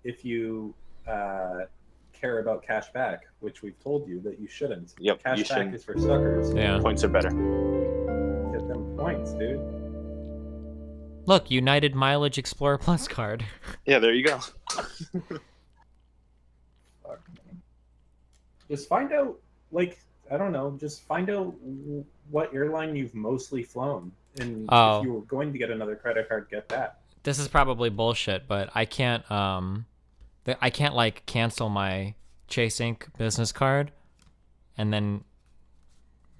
if you care about cash back, which we've told you that you shouldn't. Yep, cash you back shouldn't. is for suckers. Yeah. Points are better. Get them points, dude. Look, United Mileage Explorer Plus card. Yeah, there you go. Fuck. Just find out, like, I don't know, just find out what airline you've mostly flown. And if you were going to get another credit card, get that. This is probably bullshit, but I can't like cancel my Chase Inc. business card and then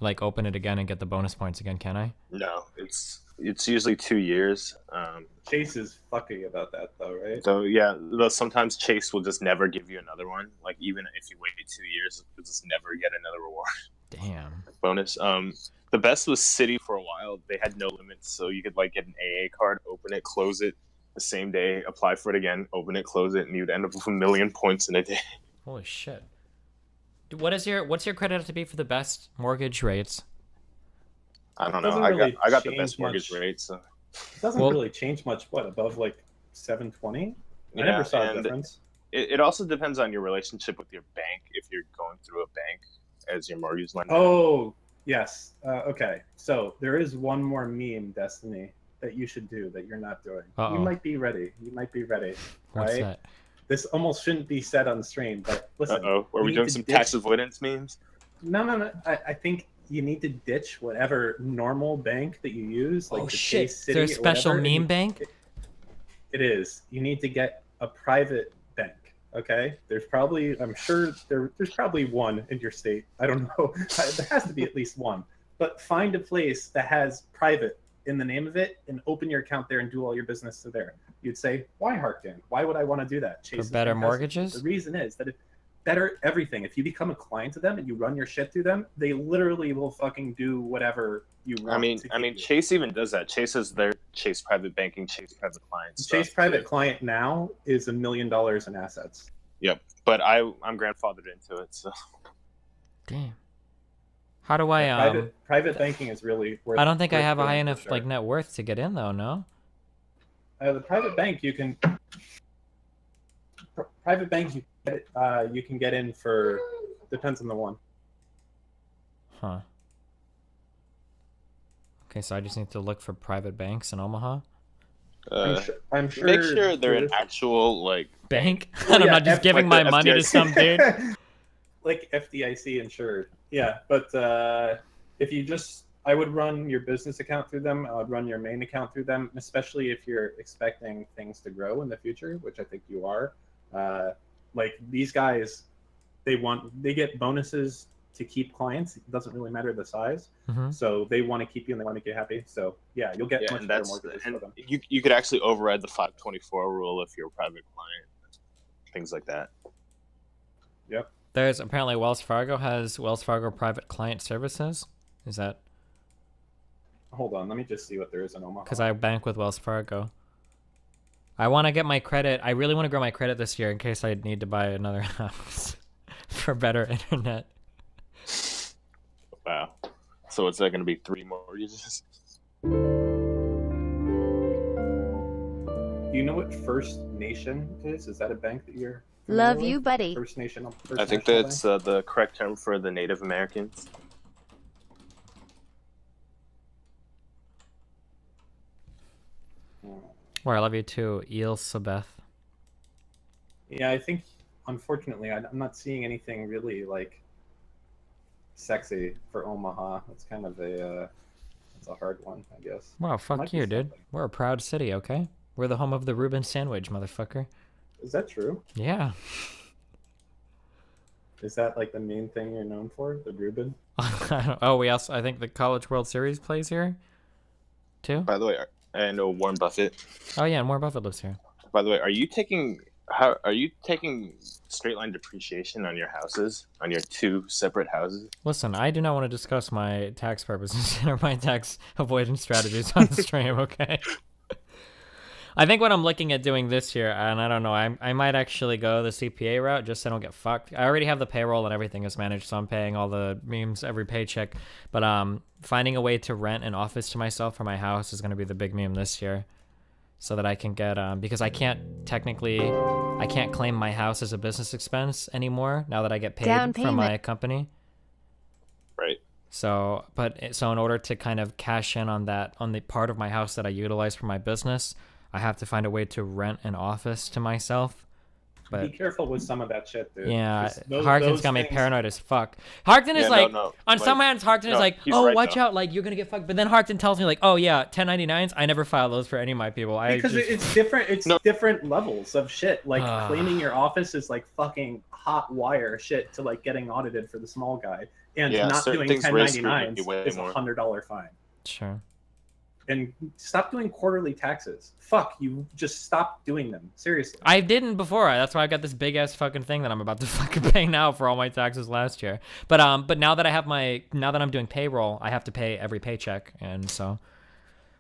like open it again and get the bonus points again, can I? No, it's usually 2 years. Chase is fucky about that, though, right? So yeah, though sometimes Chase will just never give you another one. Like even if you wait 2 years, you'll just never get another reward. Damn. Bonus. The best was Citi for a while. They had no limits, so you could like get an AA card, open it, close it the same day, apply for it again, open it, close it, and you'd end up with 1 million points in a day. Holy shit. What's your credit have to be for the best mortgage rates? I don't know. Doesn't I really got the change best mortgage much. rate, so It doesn't really change much. What, above like 720? I never saw a and difference. It also depends on your relationship with your bank. If you're going through a bank as your mortgage lender. Oh, yes. Okay. So there is one more meme, Destiny, that you should do that you're not doing. Uh-oh. You might be ready. Right? What's that? This almost shouldn't be said on stream, but listen. Are we you need doing to some ditch- tax avoidance memes? No. I think you need to ditch whatever normal bank that you use, like Oh the shit! Chase Is City there a or special whatever, and meme bank? It is. You need to get a private bank. Okay. There's probably, I'm sure there's probably one in your state. I don't know. There has to be at least one. But find a place that has private in the name of it and open your account there and do all your business to there. You'd say, why Harkden? Why would I want to do that? Chase For is better fantastic. mortgages? The reason is that it better everything. If you become a client to them and you run your shit through them, they literally will fucking do whatever you want. I mean, Chase even does that. Chase has their Chase Private Banking, Chase Private Clients. Chase Private Client now is $1 million in assets. Yep, but I'm grandfathered into it, so. Damn. How do I private banking is really worth. I don't think I have a high doing, enough for sure. like net worth to get in though. No. The private bank you can. Private bank you can get in for, depends on the one. Huh. Okay, so I just need to look for private banks in Omaha. I'm sure. Make sure they're an actual like bank, Well, and I'm yeah, not just giving my money to FDIC. some dude. Like FDIC insured. Yeah, but if you just, I would run your business account through them. I would run your main account through them, especially if you're expecting things to grow in the future, which I think you are. Like these guys, they get bonuses to keep clients. It doesn't really matter the size. So they want to keep you and they want to make you happy. So yeah, you'll get much better mortgages for them. You could actually override the 524 rule if you're a private client, things like that. Yep. There's apparently Wells Fargo has Wells Fargo Private Client Services. Is that? Hold on, let me just see what there is in Omaha. Because I bank with Wells Fargo. I want to get my credit. I really want to grow my credit this year in case I need to buy another house for better internet. Wow. So is that going to be 3 mortgages? Do you know what First Nation is? Is that a bank that you're Love familiar you, with? buddy. First Nation. I think that's the correct term for the Native Americans. Well, I love you too, Elizabeth. Yeah, I think unfortunately I'm not seeing anything really like sexy for Omaha. It's kind of it's a hard one, I guess. Wow, fuck Might be you, dude. something. We're a proud city, okay? We're the home of the Reuben sandwich, motherfucker. Is that true? Yeah. Is that like the main thing you're known for, the Reuben? Oh, I think the College World Series plays here, too. By the way, I know Warren Buffett. Oh yeah, and Warren Buffett lives here. By the way, are you taking straight line depreciation on your houses, on your 2 separate houses? Listen, I do not want to discuss my tax purposes or my tax avoidance strategies on the stream, okay? I think what I'm looking at doing this year, and I don't know, I might actually go the CPA route just so I don't get fucked. I already have the payroll and everything is managed, so I'm paying all the memes every paycheck. But finding a way to rent an office to myself for my house is going to be the big meme this year. So that I can get, because I can't claim my house as a business expense anymore now that I get paid from my company. Right. So in order to kind of cash in on that, on the part of my house that I utilize for my business, I have to find a way to rent an office to myself. But be careful with some of that shit, dude. yeah, 'Cause Harkin's got me paranoid as fuck. Harkin is like, on some hands, Harkin is like, oh, right, watch though. out, like, you're gonna get fucked. But then Harkin tells me, like, oh, yeah, 1099s, I never file those for any of my people. Because it's different. It's different levels of shit. Like, claiming your office is like fucking hot wire shit to like getting audited for the small guy. And Yeah, not certain doing things risk you 1099s way is more. $100 fine. Sure. And stop doing quarterly taxes. Fuck, you just stop doing them. Seriously. I didn't before. That's why I got this big ass fucking thing that I'm about to fucking pay now for all my taxes last year. But now that now that I'm doing payroll, I have to pay every paycheck, and so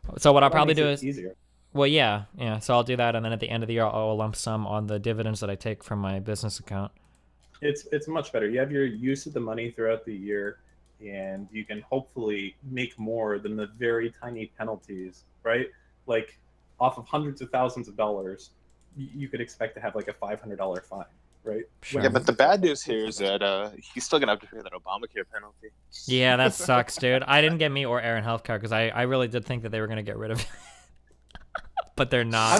what I'll probably do is easier. Well, yeah. So I'll do that, and then at the end of the year, I'll lump sum on the dividends that I take from my business account. It's much better. You have your use of the money throughout the year, and you can hopefully make more than the very tiny penalties, right? Like off of hundreds of thousands of dollars, you could expect to have like a $500 fine, right? Yeah, but the bad news here is that he's still gonna have to pay that Obamacare penalty. Yeah, that sucks, dude. I didn't get me or Aaron healthcare because I really did think that they were gonna get rid of it. But they're not.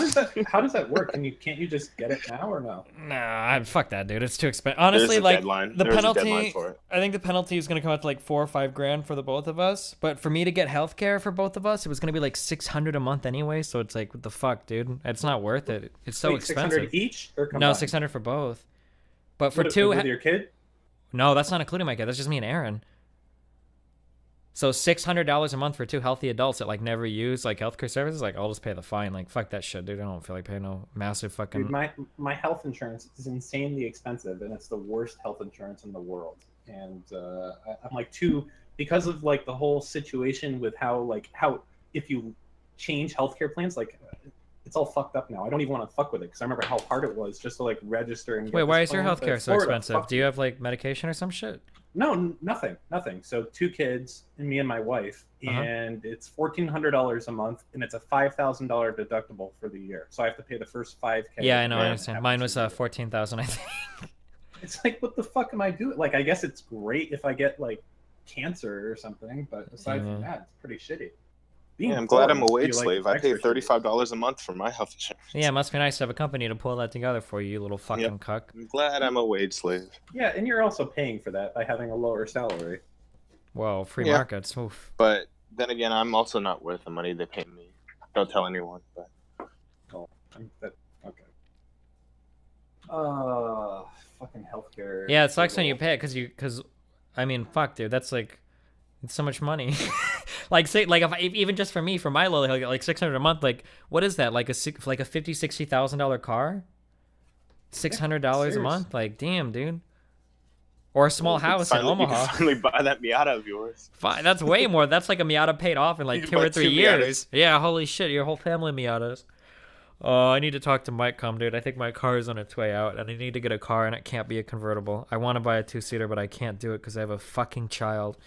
How does that work? Can't you just get it now or no? Nah, fuck that, dude. It's too expensive. Honestly, There's a like deadline. the There's a penalty. deadline for it. I think the penalty is gonna come out to like $4 or $5 grand for the both of us. But for me to get healthcare for both of us, it was gonna be like $600 a month anyway. So it's like, what the fuck, dude? It's not worth it. It's so expensive. $600 each or combined? No, $600 for both. But for two, with your kid? No, that's not including my kid. That's just me and Aaron. So $600 a month for 2 healthy adults that like never use like healthcare services. Like, I'll just pay the fine. Like, fuck that shit, dude. I don't feel like paying no massive fucking. Dude, my health insurance is insanely expensive, and it's the worst health insurance in the world. And I'm like because of like the whole situation with how if you change healthcare plans, like it's all fucked up now. I don't even want to fuck with it because I remember how hard it was just to like register and. Wait, why is your phone. healthcare so Florida, expensive? Do you have like medication or some shit? No, nothing. So 2 kids and me and my wife, and it's $1,400 a month, and it's a $5,000 deductible for the year. So I have to pay the first $5,000. Yeah, I know. I understand. Mine was 14,000, I think. It's like, what the fuck am I doing? Like, I guess it's great if I get like cancer or something, but aside from that, it's pretty shitty. Yeah, I'm glad I'm a poor, wage you like slave. I pay extra shitty. $35 a month for my health insurance. Yeah, it must be nice to have a company to pull that together for you, you little fucking Yep. cuck. I'm glad I'm a wage slave. Yeah, and you're also paying for that by having a lower salary. Whoa, free Yeah. markets. Oof. But then again, I'm also not worth the money they pay me. Don't tell anyone. But Oh, okay. Fucking healthcare. Yeah, it sucks when you pay it because I mean, fuck, dude, that's like, it's so much money. Like, say, like, if even just for me, for my low, like $600 a month, like, what is that? Like a $50,000-$60,000 car? $600 a month? Like, damn, dude. Or a small house in Omaha. You can finally buy that Miata of yours. Fine, that's way more. That's like a Miata paid off in like You 2 or buy 3 2 years. Miatas. Yeah, holy shit, your whole family Miatas. Oh, I need to talk to Mike, dude. I think my car is on its way out, and I need to get a car, and it can't be a convertible. I want to buy a 2-seater, but I can't do it because I have a fucking child.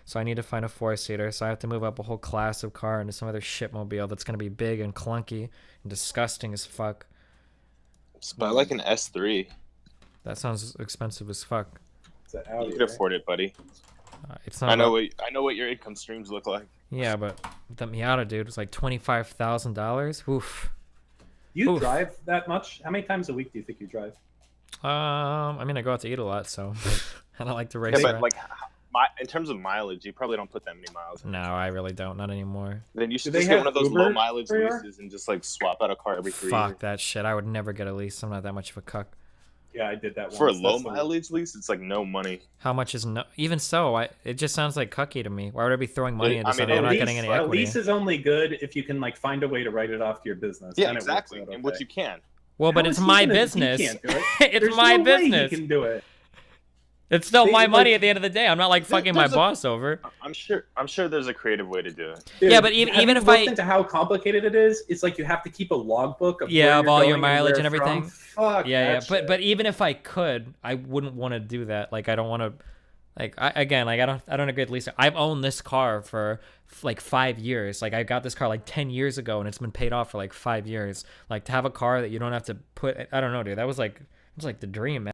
So I need to find a 4-seater. So I have to move up a whole class of car into some other shitmobile that's gonna be big and clunky and disgusting as fuck. Just buy like an S3. That sounds expensive as fuck. It's an Audi, You could afford it, buddy. It's not. I know what your income streams look like. Yeah, but the Miata, dude, was like $25,000. Oof. You drive that much? How many times a week do you think you drive? I mean, I go out to eat a lot, so I don't like to race. Yeah, but around. like, in terms of mileage, you probably don't put that many miles. No, I really don't. Not anymore. Then you should Do they just get have one of those Uber low mileage for your- leases and just like swap out a car every 3 Fuck years. that shit. I would never get a lease. I'm not that much of a cuck. Yeah, I did that once. For a low That's the- mileage lease, it's like no money. How much is no? Even so, it just sounds like cucky to me. Why would I be throwing money into I mean, something? I'm not getting any A equity. lease is only good if you can like find a way to write it off to your business. Yeah, Then it works exactly, out and which okay. you can. Well, but How it's is he my gonna- he business. can't do it. It's There's my no way business. he can do it. It's still They- my money like- at the end of the day. I'm not like fucking my there's a- boss over. I'm sure there's a creative way to do it. Dude, Yeah, but even have even you if looked I into how complicated it is, it's like you have to keep a logbook of yeah where of you're all your going mileage where and from. everything. Fuck Yeah, that but even if I could, I wouldn't want to do that. Like I don't want to. Like I don't agree with Lisa. I've owned this car for like 5 years. Like I got this car like 10 years ago, and it's been paid off for like 5 years. Like to have a car that you don't have to put. I don't know, dude. That was like it was like the dream, man.